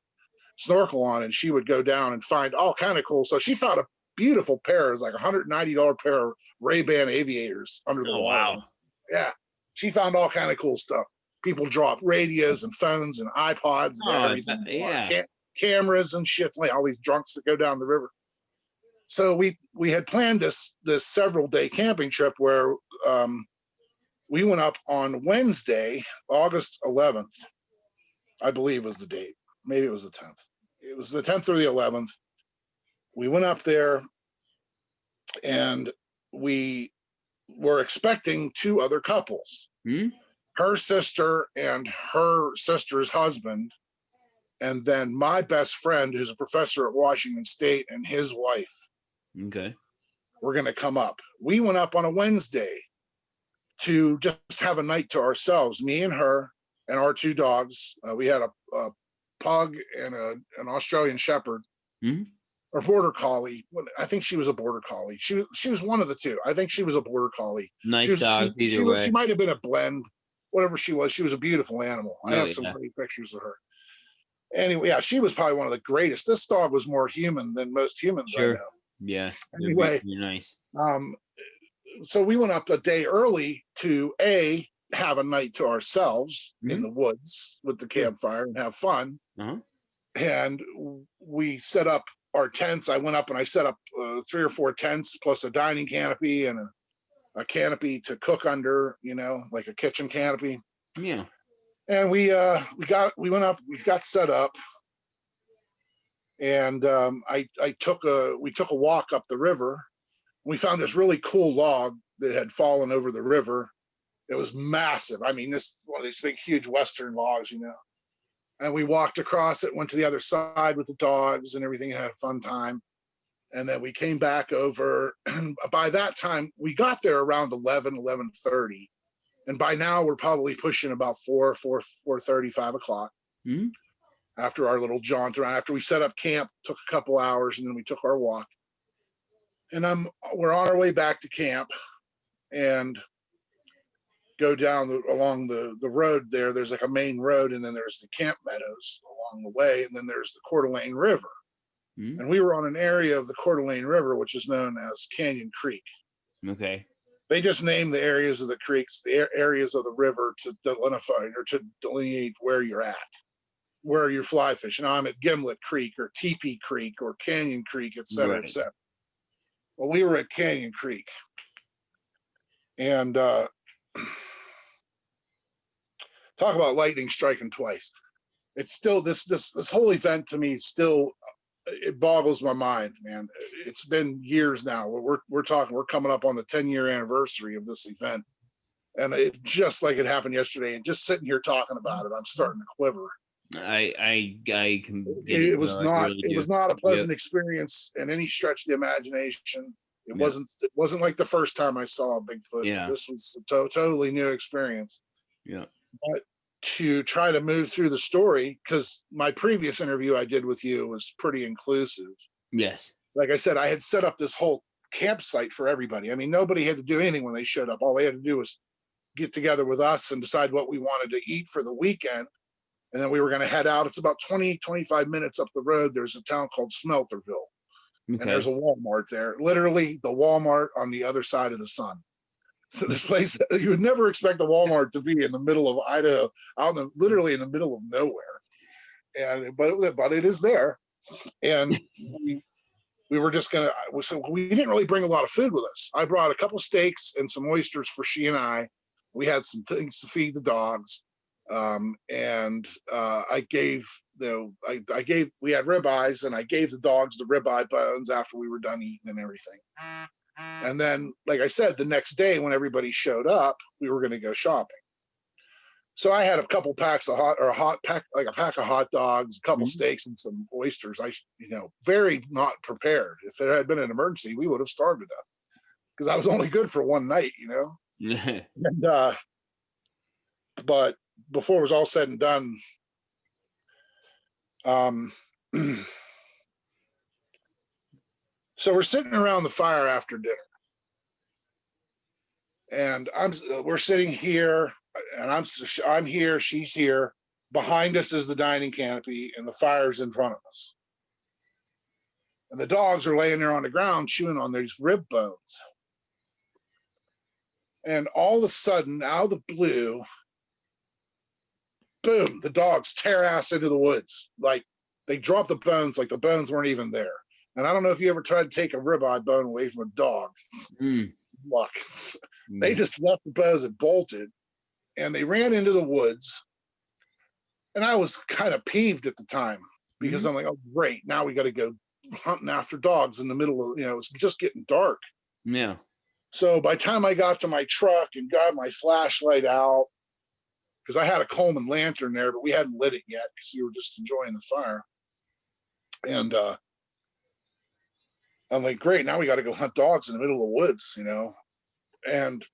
snorkel on, and she would go down and find all kind of cool. So she found a beautiful pair. It was like $190 pair of Ray-Ban aviators under the water. Wow. Yeah, she found all kind of cool stuff. People drop radios and phones and iPods and everything. Yeah. Cameras and shit, like all these drunks that go down the river. So we had planned this several day camping trip where we went up on Wednesday, August 11th, I believe was the date. Maybe it was the 10th. It was the 10th or the 11th. We went up there, and we were expecting two other couples. Her sister and her sister's husband, and then my best friend, who's a professor at Washington State, and his wife. Okay. We're going to come up. We went up on a Wednesday to just have a night to ourselves, me and her and our two dogs. We had a pug and an Australian Shepherd, or Border Collie. I think she was a Border Collie. She was one of the two. I think she was a Border Collie. Nice dog, either way. She might have been a blend, whatever she was. She was a beautiful animal. I have some great pictures of her. Anyway, yeah, she was probably one of the greatest. This dog was more human than most humans I know. Yeah. Anyway, nice. So we went up a day early to have a night to ourselves in the woods with the campfire and have fun. And we set up our tents. I went up and I set up 3 or 4 tents plus a dining canopy and a canopy to cook under, like a kitchen canopy. Yeah. And we went up, we got set up, and we took a walk up the river. We found this really cool log that had fallen over the river. It was massive. I mean, this one of these big, huge Western logs, And we walked across it, went to the other side with the dogs and everything, and had a fun time. And then we came back over. And by that time, we got there around 11:30. And by now, we're probably pushing about 4:30, 5 o'clock. After our little jaunt around, after we set up camp, took a couple hours, and then we took our walk. And we're on our way back to camp, and go down along the road there. There's like a main road, and then there's the camp meadows along the way, and then there's the Coeur d'Alene River. And we were on an area of the Coeur d'Alene River, which is known as Canyon Creek. Okay. They just name the areas of the creeks, the areas of the river to identify or to delineate where you're at, where you're fly fishing. I'm at Gimlet Creek or Teepee Creek or Canyon Creek, et cetera, et cetera. Well, we were at Canyon Creek, and talk about lightning striking twice. It's still this whole event to me still, it boggles my mind, man. It's been years now. We're coming up on the 10-year anniversary of this event, and it just like it happened yesterday. And just sitting here talking about it, I'm starting to quiver. I can. It was not a pleasant experience in any stretch of the imagination. It wasn't like the first time I saw a Bigfoot. Yeah. This was a totally new experience. Yeah. But to try to move through the story, because my previous interview I did with you was pretty inclusive. Yes. Like I said, I had set up this whole campsite for everybody. I mean, nobody had to do anything when they showed up. All they had to do was get together with us and decide what we wanted to eat for the weekend. And then we were going to head out. It's about 25 minutes up the road. There's a town called Smelterville. Okay. And there's a Walmart there, literally the Walmart on the other side of the sun. So this place, you would never expect a Walmart to be in the middle of Idaho, literally in the middle of nowhere. But it is there. And we were just gonna. So we didn't really bring a lot of food with us. I brought a couple steaks and some oysters for she and I. We had some things to feed the dogs, and I gave I gave we had ribeyes, and I gave the dogs the ribeye bones after we were done eating and everything. And then, like I said, the next day when everybody showed up, we were going to go shopping. So I had a couple packs of a pack of hot dogs, a couple steaks, and some oysters. Very not prepared. If it had been an emergency, we would have starved to death because I was only good for one night, And but before it was all said and done, so we're sitting around the fire after dinner, and we're sitting here, and I'm here, she's here. Behind us is the dining canopy, and the fire's in front of us. And the dogs are laying there on the ground chewing on these rib bones. And all of a sudden, out of the blue, boom, the dogs tear ass into the woods. Like they drop the bones like the bones weren't even there. And I don't know if you ever tried to take a ribeye bone away from a dog. Luck. They just left the bones and bolted, and they ran into the woods. And I was kind of peeved at the time because I'm like, oh, great. Now we got to go hunting after dogs in the middle of, it's just getting dark. Yeah. So by the time I got to my truck and got my flashlight out, because I had a Coleman lantern there, but we hadn't lit it yet because we were just enjoying the fire. And I'm like, great. Now we got to go hunt dogs in the middle of the woods, And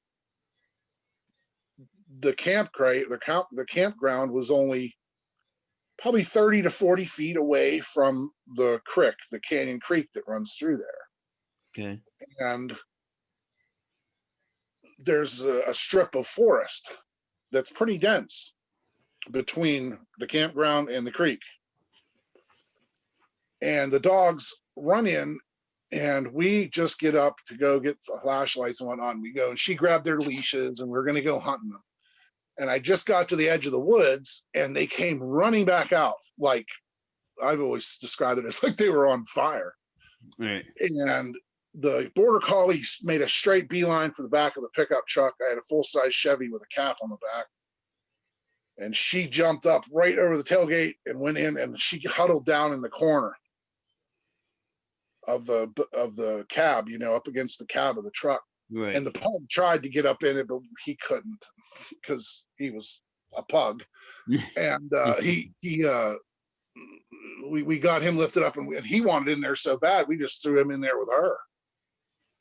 the campground was only probably 30 to 40 feet away from the creek, the Canyon Creek that runs through there. Okay. And there's a strip of forest that's pretty dense between the campground and the creek. And the dogs run in, and we just get up to go get flashlights and whatnot. And we go, and she grabbed their leashes, and we're going to go hunting them. And I just got to the edge of the woods, and they came running back out. Like I've always described it as like they were on fire. Right. And the border collie made a straight beeline for the back of the pickup truck. I had a full-size Chevy with a cap on the back. And she jumped up right over the tailgate and went in, and she huddled down in the corner of the cab, up against the cab of the truck. Right. And the pug tried to get up in it, but he couldn't because he was a pug. And we got him lifted up, and he wanted in there so bad, we just threw him in there with her.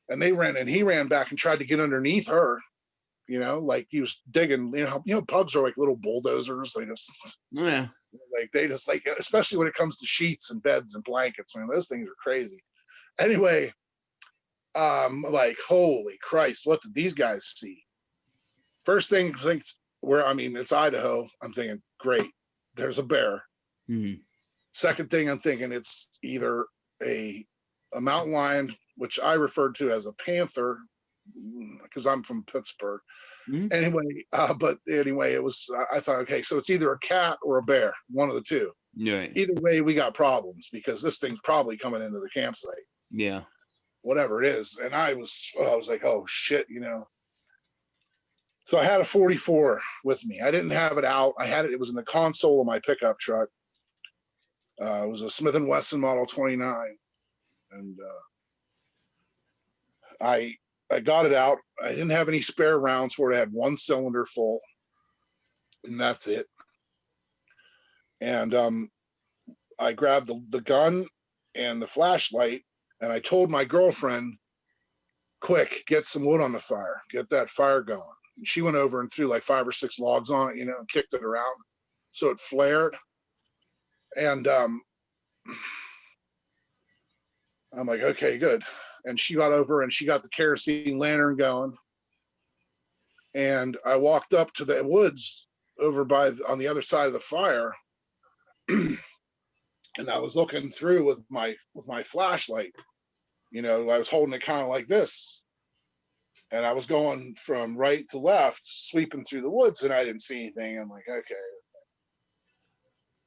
And he ran back and tried to get underneath her, like he was digging. Pugs are like little bulldozers. They just especially when it comes to sheets and beds and blankets. Those things are crazy. Anyway, like, holy Christ, what did these guys see? First thing, it's Idaho. I'm thinking, great, there's a bear. Second thing, I'm thinking it's either a mountain lion, which I referred to as a panther because I'm from Pittsburgh. Anyway, it was, I thought, okay, so it's either a cat or a bear, one of the two. Right. Either way, we got problems because this thing's probably coming into the campsite. Yeah. Whatever it is. And I was like, oh shit, So I had a 44 with me. I didn't have it out. It was in the console of my pickup truck. It was a Smith & Wesson Model 29. And I got it out. I didn't have any spare rounds for it. I had one cylinder full, and that's it. And I grabbed the gun and the flashlight, and I told my girlfriend, quick, get some wood on the fire, get that fire going. And she went over and threw like 5 or 6 logs on it, and kicked it around so it flared. And I'm like, okay, good. And she got over and she got the kerosene lantern going. And I walked up to the woods over on the other side of the fire. And I was looking through with my flashlight. I was holding it kind of like this. And I was going from right to left, sweeping through the woods, and I didn't see anything. I'm like, okay.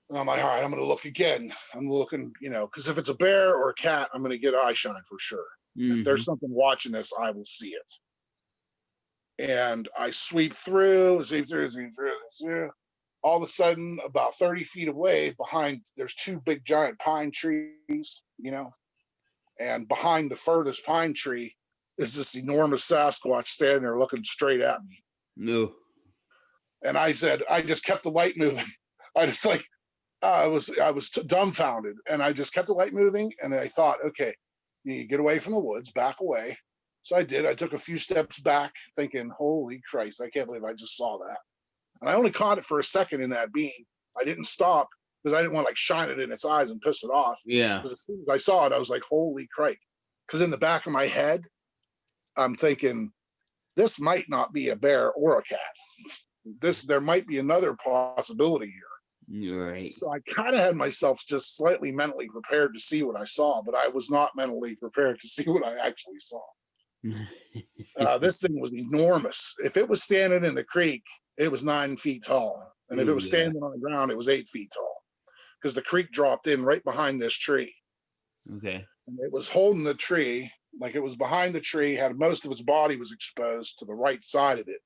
And I'm like, all right, I'm going to look again. I'm looking, because if it's a bear or a cat, I'm going to get eye shine for sure. If there's something watching this, I will see it. And I sweep through. All of a sudden, about 30 feet away there's two big giant pine trees, and behind the furthest pine tree is this enormous Sasquatch standing there looking straight at me. No. And I just kept the light moving. I was dumbfounded, and I just kept the light moving. And I thought, okay, you get away from the woods, back away. So I did. I took a few steps back, thinking, holy Christ, I can't believe I just saw that. And I only caught it for a second in that beam. I didn't stop because I didn't want to shine it in its eyes and piss it off. Yeah. Because as soon as I saw it, I was like, holy Christ. Because in the back of my head, I'm thinking, this might not be a bear or a cat. There might be another possibility here. Right. So I kind of had myself just slightly mentally prepared to see what I saw, but I was not mentally prepared to see what I actually saw. This thing was enormous. If it was standing in the creek, it was 9 feet tall. And if it was standing on the ground, it was 8 feet tall. Because the creek dropped in right behind this tree. Okay. And it was holding the tree, like it was behind the tree, had most of its body was exposed to the right side of it.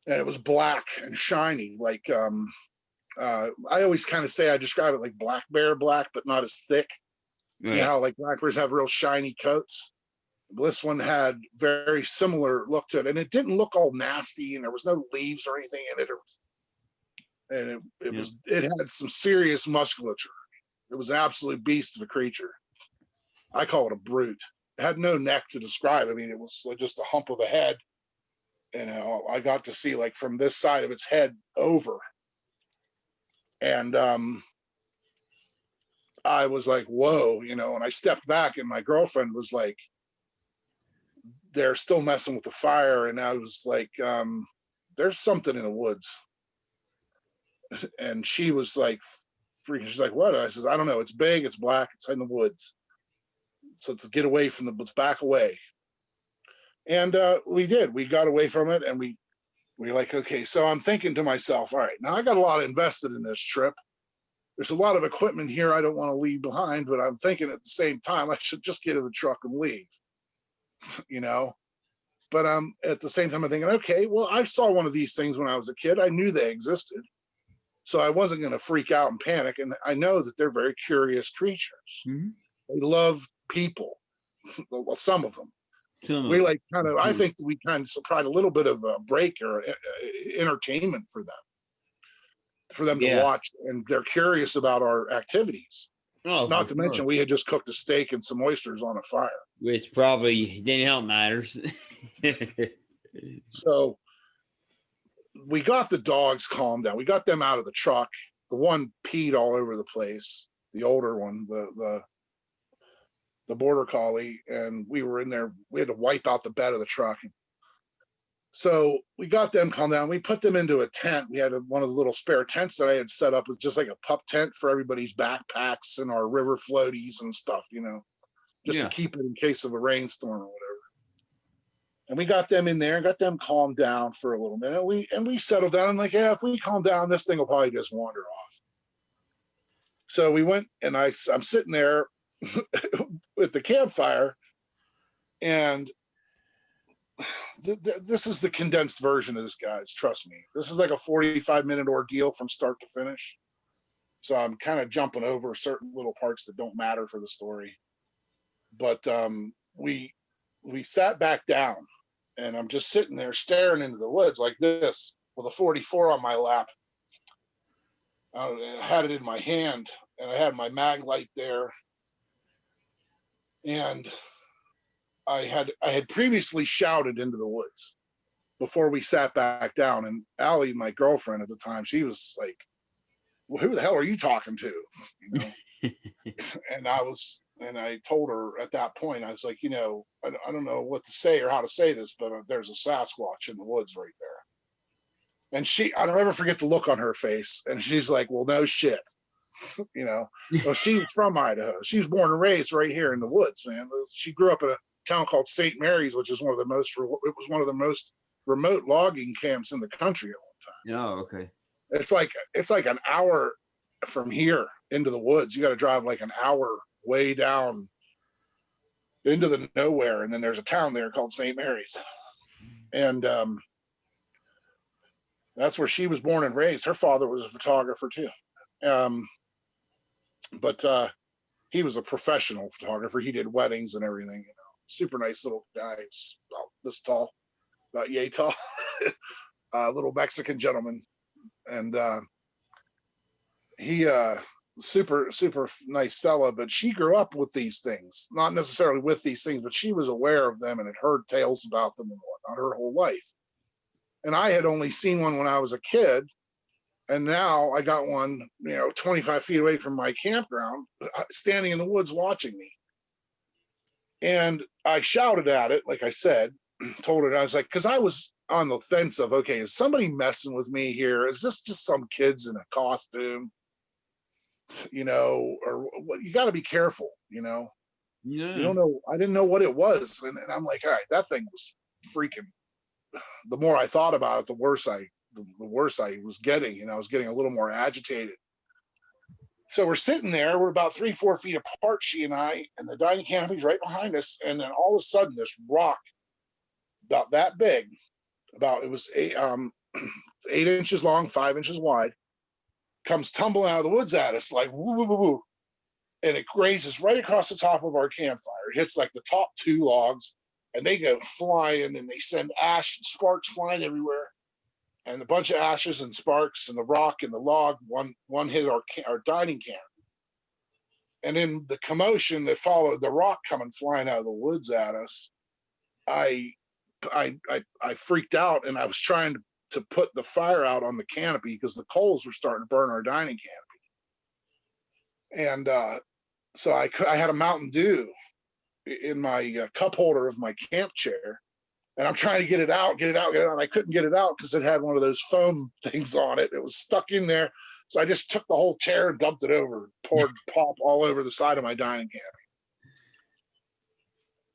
And it was black and shiny, like I always kind of say I describe it like black bear black, but not as thick. Right. You know how like black bears have real shiny coats? This one had very similar look to it, and it didn't look all nasty, and there was no leaves or anything in it. It had some serious musculature. It was an absolute beast of a creature. I call it a brute. It had no neck to describe. I mean, it was like just a hump of a head, and I got to see like from this side of its head over. And I was like, whoa, and I stepped back, and my girlfriend was like, they're still messing with the fire. And I was like, there's something in the woods. And she was like, freaking, she's like, what? And I says, I don't know. It's big, it's black, it's in the woods. So to get away from let's back away. And we did. We got away from it, and we were like, okay. So I'm thinking to myself, all right, now I got a lot invested in this trip. There's a lot of equipment here I don't want to leave behind, but I'm thinking at the same time, I should just get in the truck and leave, But at the same time, I'm thinking, okay, well, I saw one of these things when I was a kid. I knew they existed. So I wasn't going to freak out and panic. And I know that they're very curious creatures. Mm-hmm. They love people, well, some of them. We like kind of, I think we kind of supplied a little bit of a break or entertainment for them to watch, and they're curious about our activities. Oh, not to mention we had just cooked a steak and some oysters on a fire, which probably didn't help matters. So we got the dogs calmed down. We got them out of the truck. The one peed all over the place, the older one, the border collie, and we were in there. We had to wipe out the bed of the truck. So we got them calmed down. We put them into a tent. We had one of the little spare tents that I had set up with just like a pup tent for everybody's backpacks and our river floaties and stuff, just to keep it in case of a rainstorm or whatever. And we got them in there and got them calmed down for a little minute. We settled down and like, yeah, if we calm down, this thing will probably just wander off. So we went, and I'm sitting there with the campfire, and this is the condensed version of this, guys. Trust me, this is like a 45-minute ordeal from start to finish. So I'm kind of jumping over certain little parts that don't matter for the story. But we sat back down, and I'm just sitting there staring into the woods like this with a 44 on my lap. I had it in my hand, and I had my mag light there. And I had previously shouted into the woods before we sat back down. And Allie, my girlfriend at the time, she was like, well, who the hell are you talking to? And I told her at that point, I was like, I don't know what to say or how to say this, but there's a Sasquatch in the woods right there. And I'll never forget the look on her face. And she's like, well, no shit. Well, she was from Idaho. She was born and raised right here in the woods, man. She grew up in a town called St. Mary's, which is one of the most remote logging camps in the country at one time. Oh, okay. It's like an hour from here into the woods. You got to drive like an hour way down into the nowhere, and then there's a town there called St. Mary's, and that's where she was born and raised. Her father was a photographer too, but he was a professional photographer. He did weddings and everything. You know, super nice little guy. He's about this tall, about yay tall, little Mexican gentleman, and he super nice fella. But she grew up with these things, not necessarily with these things, but she was aware of them and had heard tales about them and whatnot her whole life. And I had only seen one when I was a kid, and now I got one, 25 feet away from my campground, standing in the woods watching me. And I shouted at it, like I said, told it, I was like, because I was on the fence of, okay, is somebody messing with me here? Is this just some kids in a costume? Or what? You got to be careful, Yeah. You don't know. I didn't know what it was. And I'm like, all right, that thing was freaking. The more I thought about it, the worse I was getting. I was getting a little more agitated. So we're sitting there, we're about 3-4 feet apart, she and I, and the dining canopy's right behind us. And then all of a sudden, this rock about that big, it was 8 inches long, 5 inches wide, comes tumbling out of the woods at us like woo, woo, woo, woo. And it grazes right across the top of our campfire. It hits like the top 2 logs, and they go flying, and they send ash and sparks flying everywhere. And a bunch of ashes and sparks, and the rock and the log, one hit our dining canopy. And in the commotion that followed the rock coming flying out of the woods at us, I freaked out, and I was trying to put the fire out on the canopy because the coals were starting to burn our dining canopy. And so I had a Mountain Dew in my cup holder of my camp chair, and I'm trying to get it out. And I couldn't get it out because it had one of those foam things on it. It was stuck in there. So I just took the whole chair and dumped it over, poured pop all over the side of my dining canopy.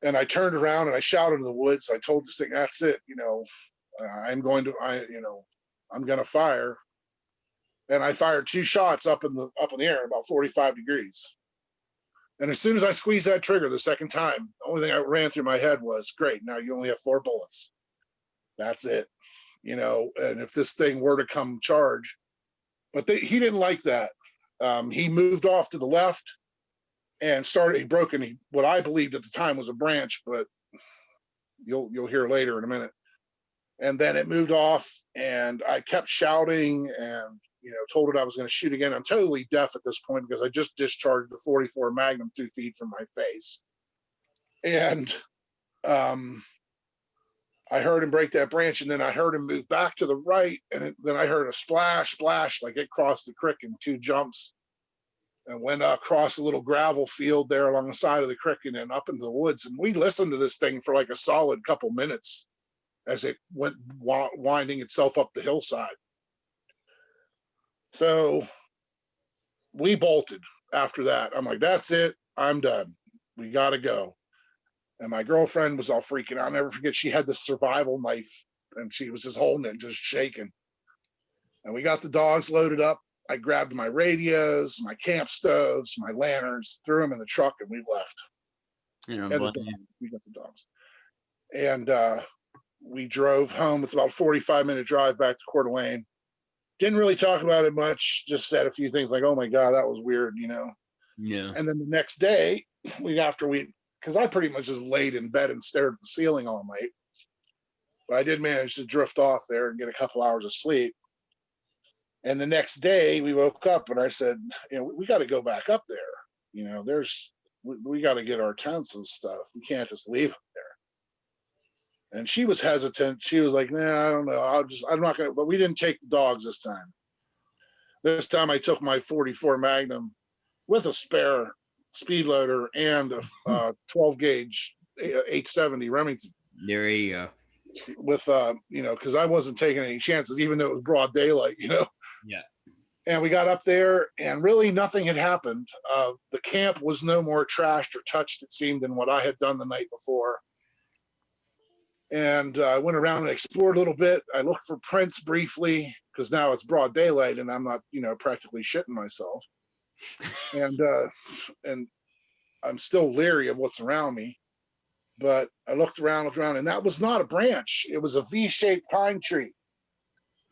And I turned around and I shouted in the woods. I told this thing, that's it. I'm going to fire. And I fired 2 shots up in the air, about 45 degrees. And as soon as I squeezed that trigger the second time, the only thing that ran through my head was, great, now you only have 4 bullets. That's it. And if this thing were to come charge, but he didn't like that. He moved off to the left and what I believed at the time was a branch, but you'll hear later in a minute. And then it moved off, and I kept shouting and told it I was going to shoot again. I'm totally deaf at this point because I just discharged the 44 Magnum 2 feet from my face. And I heard him break that branch, and then I heard him move back to the right, and then I heard a splash, like it crossed the creek in 2 jumps and went across a little gravel field there along the side of the creek and then up into the woods. And we listened to this thing for like a solid couple minutes as it went winding itself up the hillside. So we bolted after that. I'm like, that's it. I'm done. We got to go. And my girlfriend was all freaking out. I'll never forget, she had this survival knife, and she was just holding it, just shaking. And we got the dogs loaded up. I grabbed my radios, my camp stoves, my lanterns, threw them in the truck, and we left. We got the dogs. And we drove home. It's about a 45-minute drive back to Coeur d'Alene. Didn't really talk about it much, just said a few things like, oh my God, that was weird, Yeah. And then the next day, because I pretty much just laid in bed and stared at the ceiling all night. But I did manage to drift off there and get a couple hours of sleep. And the next day we woke up and I said, we got to go back up there. We got to get our tents and stuff. We can't just leave them there. And she was hesitant. She was like, nah, I don't know. I'm not going to, but we didn't take the dogs this time. This time I took my 44 Magnum with a spare speed loader and a 12 gauge 870 Remington. There you go. With because I wasn't taking any chances, even though it was broad daylight. Yeah. And we got up there, and really nothing had happened. The camp was no more trashed or touched, it seemed, than what I had done the night before. And I went around and explored a little bit. I looked for prints briefly, because now it's broad daylight and I'm not, practically shitting myself. And I'm still leery of what's around me. But I looked around, and that was not a branch. It was a V-shaped pine tree.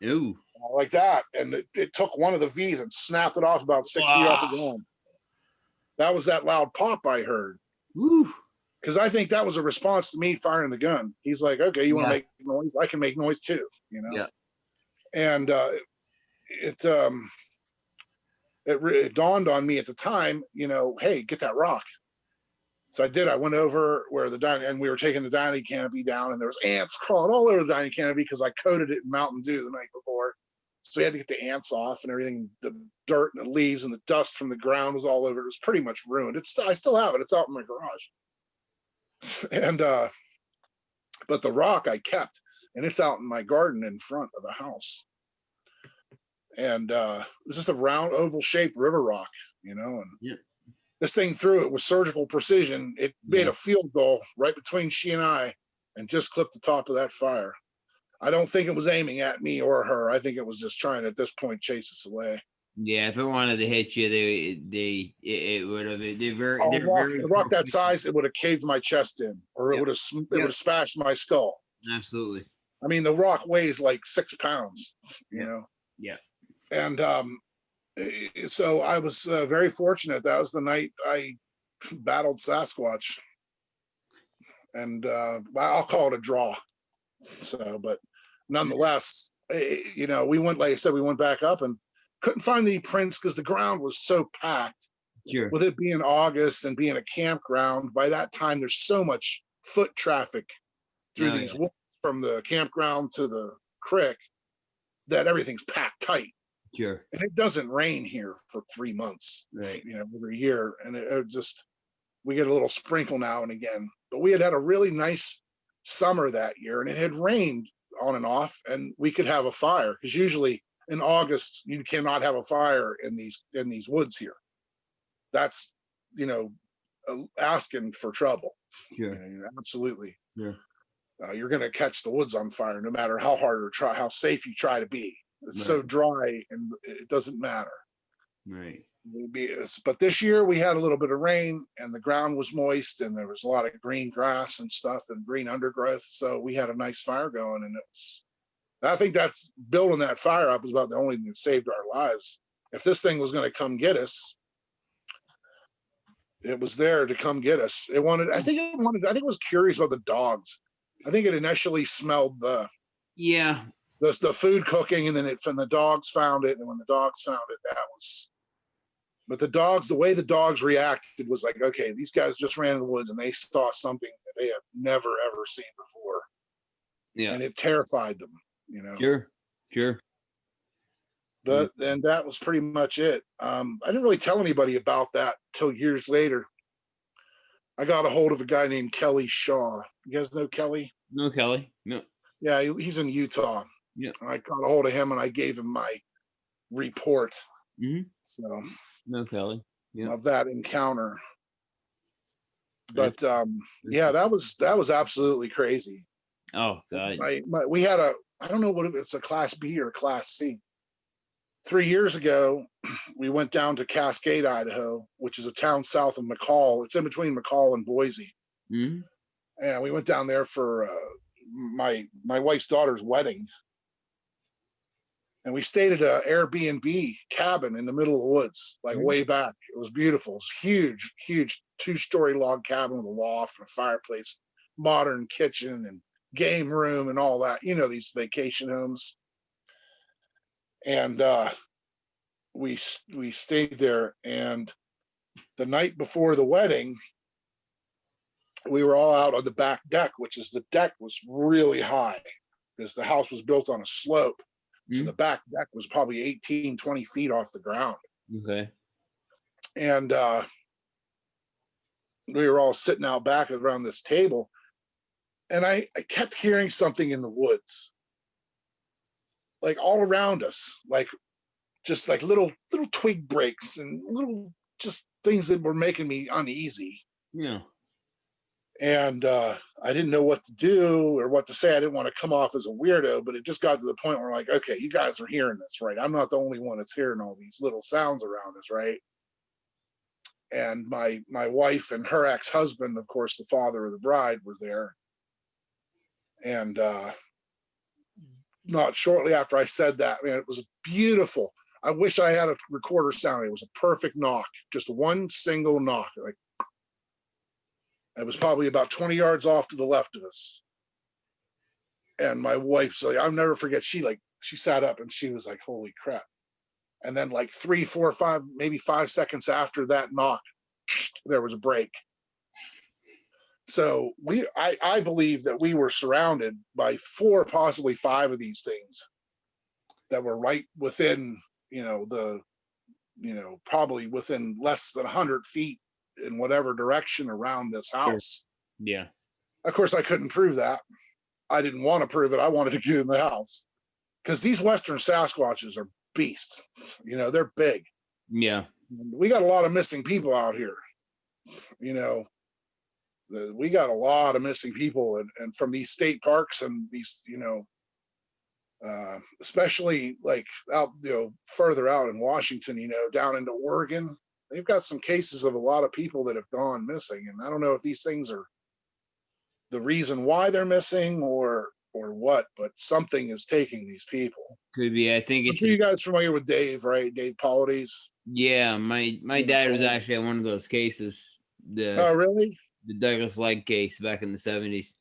Ooh. Like that. And it took one of the V's and snapped it off about 6 feet off the ground. That was that loud pop I heard. Woo. Because I think that was a response to me firing the gun. He's like, okay, you want to make noise? I can make noise too, Yeah. And it dawned on me at the time, hey, get that rock. So I did. I went over where and we were taking the dining canopy down, and there was ants crawling all over the dining canopy because I coated it in Mountain Dew the night before. So we had to get the ants off and everything. The dirt and the leaves and the dust from the ground was all over. It was pretty much ruined. I still have it. It's out in my garage. And but the rock I kept, and it's out in my garden in front of the house. And it was just a round, oval-shaped river rock, and this thing threw it with surgical precision. It made a field goal right between she and I, and just clipped the top of that fire. I don't think it was aiming at me or her. I think it was just trying to, at this point, chase us away. Yeah, if it wanted to hit you, it would have. A rock that size, it would have caved my chest in, or it would have smashed my skull. Absolutely. I mean, the rock weighs like 6 pounds, you know. Yeah. And so I was very fortunate. That was the night I battled Sasquatch, and I'll call it a draw. So, but nonetheless, we went, like I said, we went back up and couldn't find any prints because the ground was so packed. Sure. With it being August and being a campground, by that time there's so much foot traffic through these woods from the campground to the creek that everything's packed tight. Sure. And it doesn't rain here for 3 months, right? Every year, and we get a little sprinkle now and again. But we had a really nice summer that year, and it had rained on and off, and we could have a fire because usually in August you cannot have a fire in these woods here. That's asking for trouble. Sure. Absolutely. Yeah. You're going to catch the woods on fire no matter how hard or how safe you try to be. It's so dry and it doesn't matter. Right. But this year we had a little bit of rain and the ground was moist and there was a lot of green grass and stuff and green undergrowth. So we had a nice fire going, and I think that's building that fire up was about the only thing that saved our lives. If this thing was going to come get us, it was there to come get us. I think it was curious about the dogs. I think it initially smelled the food cooking, and then the dogs found it. And when the dogs found it, but the way the dogs reacted was like, okay, these guys just ran in the woods and they saw something that they have never, ever seen before. Yeah. And it terrified them, Sure. But and that was pretty much it. I didn't really tell anybody about that till years later. I got a hold of a guy named Kelly Shaw. You guys know Kelly? No, Kelly. No. Yeah, he's in Utah. Yeah. I got a hold of him and I gave him my report. Mm-hmm. So no, Kelly. Yeah. Of that encounter. But that was absolutely crazy. Oh God. We had I don't know what it's a Class B or Class C. 3 years ago, we went down to Cascade, Idaho, which is a town south of McCall. It's in between McCall and Boise. Mm-hmm. And we went down there for my wife's daughter's wedding. And we stayed at an Airbnb cabin in the middle of the woods, like way back. It was beautiful. It was huge, huge 2-story log cabin with a loft and a fireplace, modern kitchen and game room and all that. These vacation homes. And we stayed there, and the night before the wedding, we were all out on the back deck, the deck was really high because the house was built on a slope. So the back deck was probably 18, 20 feet off the ground. Okay. And we were all sitting out back around this table, and I kept hearing something in the woods. Like all around us, like just like little twig breaks and little just things that were making me uneasy. Yeah. And I didn't know what to do or what to say. I didn't want to come off as a weirdo, but it just got to the point where like, okay, you guys are hearing this, right? I'm not the only one that's hearing all these little sounds around us, right? And my wife and her ex-husband, of course, the father of the bride, were there. And not shortly after I said that, man, it was beautiful. I wish I had a recorder sound. It was a perfect knock, just one single knock. Like, it was probably about 20 yards off to the left of us. And my wife's like, I'll never forget. She sat up and she was like, holy crap. And then like 3, 4, 5, maybe 5 seconds after that knock, there was a break. So I believe that we were surrounded by 4, possibly 5 of these things that were right within, probably within less than 100 feet in whatever direction around this house. Yeah. Of course, I couldn't prove that. I didn't want to prove it. I wanted to get in the house because these Western Sasquatches are beasts. They're big. Yeah. We got a lot of missing people out here. We got a lot of missing people, and from these state parks and these, especially like out, further out in Washington, down into Oregon, they've got some cases of a lot of people that have gone missing. And I don't know if these things are the reason why they're missing or what, but something is taking these people. Could be. I think I'm sure you guys familiar with Dave, right? Dave Paulides. Yeah, my dad was actually on one of those cases. Oh, really? The Douglas Leg case back in the 70s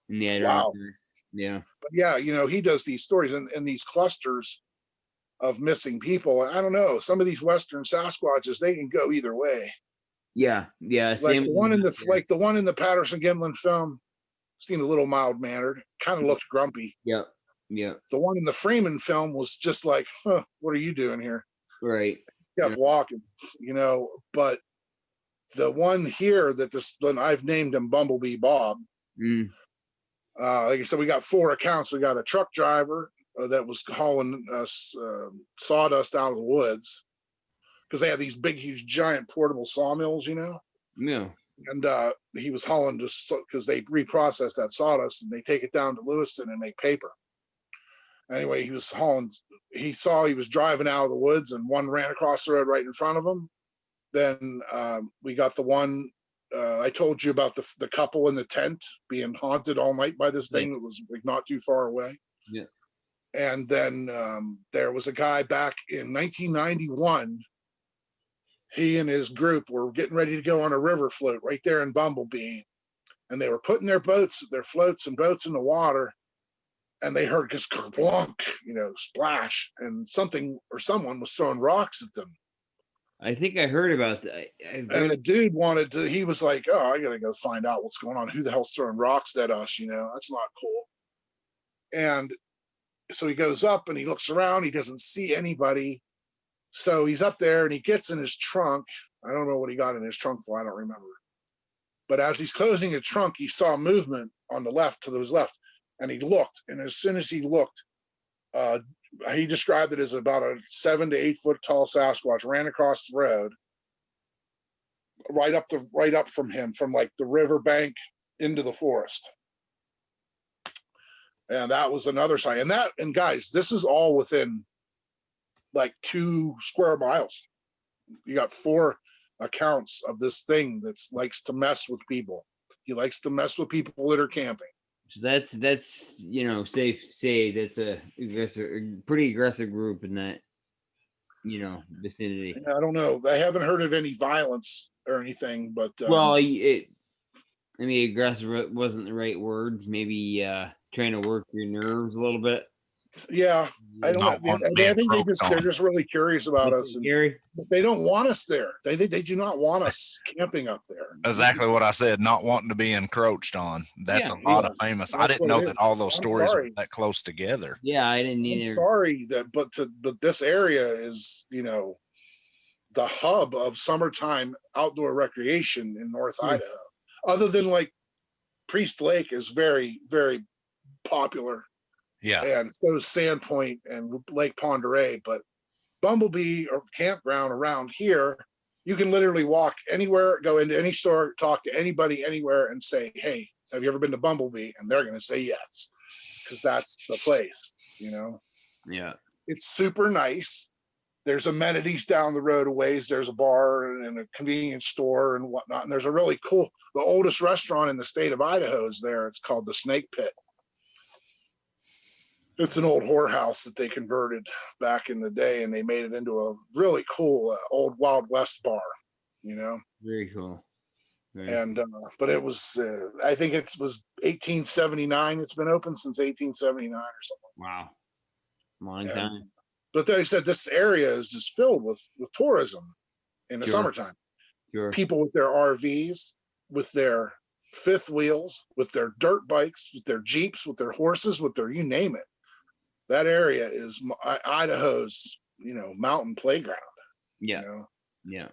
in the Wow. Yeah. But yeah, he does these stories and these clusters of missing people. And I don't know, some of these Western Sasquatches, they can go either way. Yeah. Like the one in the Patterson Gimlin film seemed a little mild mannered, kind of looked grumpy. Yeah. The one in the Freeman film was just like, what are you doing here? Right. Kept walking, but the one here that I've named him Bumblebee Bob. Like I said, we got 4 accounts. We got a truck driver that was hauling sawdust out of the woods because they have these big, huge, giant portable sawmills, Yeah. And he was hauling just because they reprocess that sawdust and they take it down to Lewiston and make paper. Anyway, he was hauling. He saw he was driving out of the woods and one ran across the road right in front of him. Then we got the one I told you about, the couple in the tent being haunted all night by this thing that was like not too far away. Yeah. And then there was a guy back in 1991. He and his group were getting ready to go on a river float right there in Bumblebee. And they were putting their floats and boats in the water. And they heard just kerplunk, splash. And something or someone was throwing rocks at them. I think I heard about that. And the dude he was like, oh, I got to go find out what's going on. Who the hell's throwing rocks at us? That's not cool. And so he goes up and he looks around. He doesn't see anybody. So he's up there and he gets in his trunk. I don't know what he got in his trunk for. I don't remember. But as he's closing his trunk, he saw movement on the left, to his left. And he looked. And as soon as he looked, he described it as about a 7 to 8 foot tall Sasquatch ran across the road, right up from him, from like the riverbank into the forest. And that was another sign. And guys, this is all within like 2 square miles. You got 4 accounts of this thing that likes to mess with people. He likes to mess with people that are camping. So that's safe to say that's a pretty aggressive group in that vicinity. I don't know. I haven't heard of any violence or anything, but aggressive wasn't the right word. Maybe trying to work your nerves a little bit. Yeah, I don't know. I think they're just really curious about us. Gary, but they don't want us there. They do not want us camping up there. Exactly what I said. Not wanting to be encroached on. That's a lot of famous. I didn't know that all those stories were that close together. Yeah, I didn't either. I'm sorry but this area is the hub of summertime outdoor recreation in North Idaho. Other than like Priest Lake is very, very popular. Yeah. And so is Sandpoint and Lake Ponderay, but Bumblebee or campground around here You can literally walk anywhere, go into any store, talk to anybody anywhere, and say, "Hey, have you ever been to Bumblebee?" And they're going to say yes, because that's the place. Yeah. It's super nice. There's amenities down the road a ways. There's a bar and a convenience store and whatnot. And there's a really cool, the oldest restaurant in the state of Idaho is there. It's called the Snake Pit. It's an old whorehouse that they converted back in the day, and they made it into a really cool old Wild West bar, Very cool. And but it was, I think it was 1879. It's been open since 1879 or something. Wow. Long time. But they said this area is just filled with tourism in the summertime. Sure. People with their RVs, with their fifth wheels, with their dirt bikes, with their Jeeps, with their horses, with their, you name it. That area is Idaho's, mountain playground. Yeah. Yeah.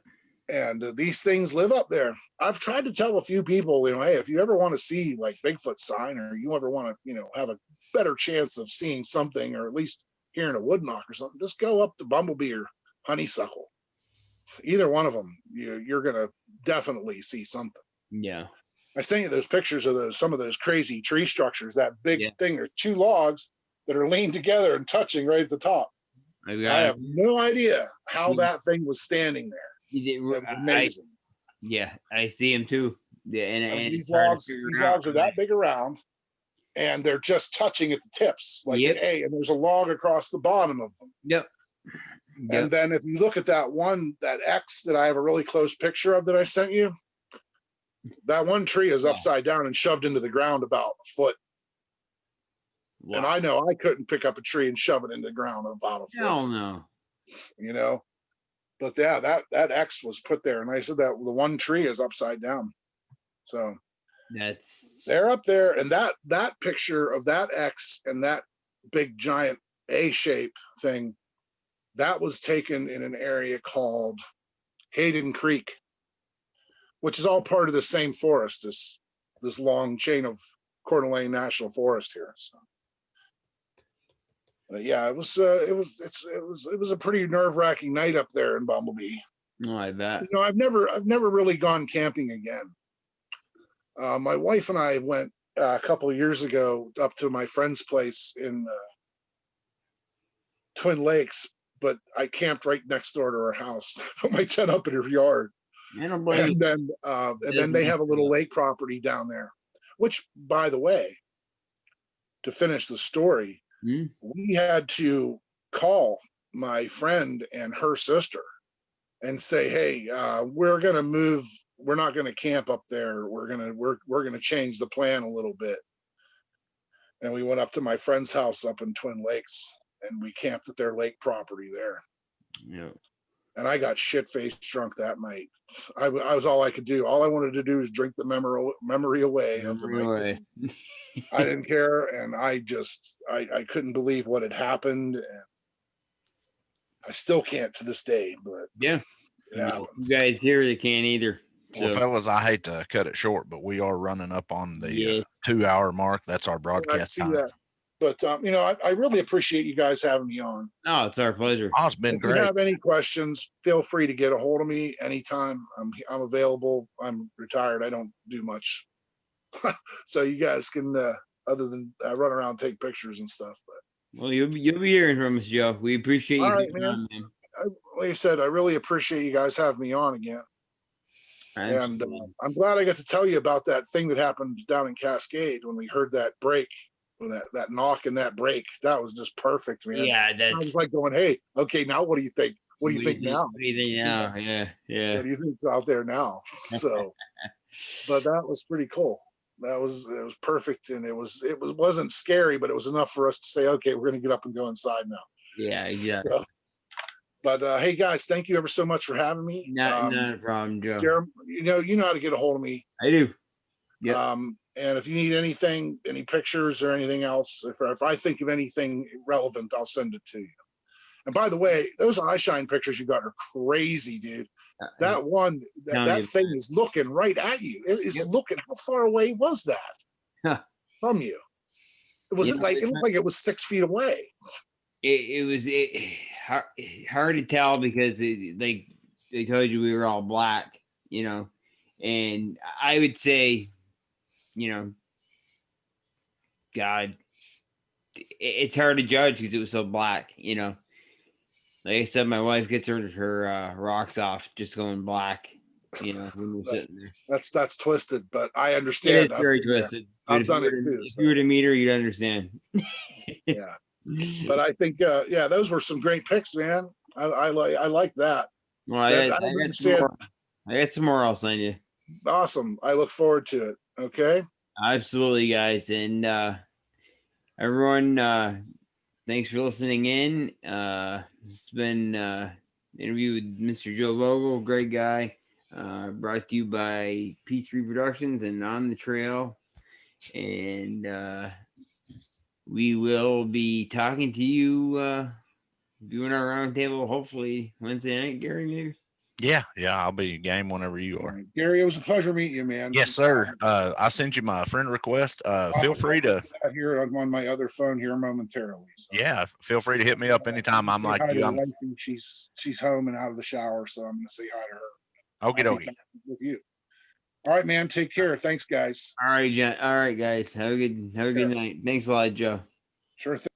And these things live up there. I've tried to tell a few people, hey, if you ever want to see like Bigfoot sign, or you ever want to, have a better chance of seeing something, or at least hearing a wood knock or something, just go up to Bumblebee or Honeysuckle. Either one of them, you're gonna definitely see something. Yeah. I sent you those pictures of some of those crazy tree structures. That big thing. There's 2 logs that are leaned together and touching right at the top. I have no idea how that thing was standing there. It was amazing. I see him too. Yeah, and these logs are that big around, and they're just touching at the tips, like an A, and there's a log across the bottom of them. Yep. And then if you look at that X that I have a really close picture of that I sent you, that one tree is upside down and shoved into the ground about a foot. Wow. And I know I couldn't pick up a tree and shove it into the ground about a foot. Hell no. But yeah, that X was put there, and I said that the one tree is upside down. So they're up there, and that picture of that X and that big giant A-shape thing, that was taken in an area called Hayden Creek, which is all part of the same forest, this long chain of Coeur d'Alene National Forest here. So yeah, it was a pretty nerve-wracking night up there in Bumblebee. Oh, I bet. I've never really gone camping again. My wife and I went a couple of years ago up to my friend's place in Twin Lakes, but I camped right next door to her house. Put my tent up in her yard, and then they have a little lake property down there. Which, by the way, to finish the story, we had to call my friend and her sister and say, "Hey, we're gonna move. We're not gonna camp up there. We're gonna change the plan a little bit." And we went up to my friend's house up in Twin Lakes, and we camped at their lake property there. Yeah. And I got shit-faced drunk that night. I was all I could do. All I wanted to do was drink the memory away of the night. I didn't care, and I couldn't believe what had happened, and I still can't to this day. But yeah, you guys here, they can't either. Well, fellas, I hate to cut it short, but we are running up on the 2-hour mark. That's our broadcast time. That. But I really appreciate you guys having me on. Oh, it's our pleasure. Oh, it's been great. If you have any questions, feel free to get a hold of me anytime. I'm available. I'm retired. I don't do much, so you guys can, other than run around, take pictures and stuff. But well, you'll be hearing from us, Joe. We appreciate you. All right, man. Like I said, I really appreciate you guys having me on again. And I'm glad I got to tell you about that thing that happened down in Cascade when we heard that break. That knock and that break, that was just perfect, man. Yeah, I was like going, "Hey, okay, now what do you think? What do you think now? What do you think now? Yeah. What do you think's out there now?" So, but that was pretty cool. It was perfect, and it wasn't scary, but it was enough for us to say, "Okay, we're going to get up and go inside now." Yeah, exactly. So, but hey, guys, thank you ever so much for having me. Not a problem, Joe. Jeremy, you know how to get a hold of me. I do. Yeah. And if you need anything, any pictures or anything else, if I think of anything relevant, I'll send it to you. And by the way, those eye shine pictures you got are crazy, dude. That one, that thing is looking right at you. It's looking. How far away was that from you? It looked like it was 6 feet away. It was hard to tell because they told you we were all black, you know, and I would say, you know, God, it's hard to judge because it was so black, you know. Like I said, my wife gets her rocks off just going black, you know, when we're sitting there. That's twisted, but I It understand. is very twisted. But I've done it too. If you were to meet her, you'd understand. Yeah. But I think, yeah, those were some great picks, man. I like that. Well, I don't got some understand. more. I got some more I'll send you. Awesome. I look forward to it. Okay. Absolutely, guys. And everyone, thanks for listening in. It's been an interview with Mr. Joe Vogel, great guy. Brought to you by P3 Productions and On the Trail. And we will be talking to you, doing our roundtable hopefully Wednesday night, Gary, maybe. Yeah, I'll be game whenever you are. Right. Gary, it was a pleasure meeting you, man. Yes, sir. I sent you my friend request. Feel free to here on my other phone here momentarily. So. Yeah, feel free to hit me up anytime. I'm like you. I'm she's home and out of the shower, so I'm gonna say hi to her. okie dokie. With you. All right, man. Take care. Thanks, guys. All right, John. All right, guys. Have a good night. Thanks a lot, Joe. Sure thing.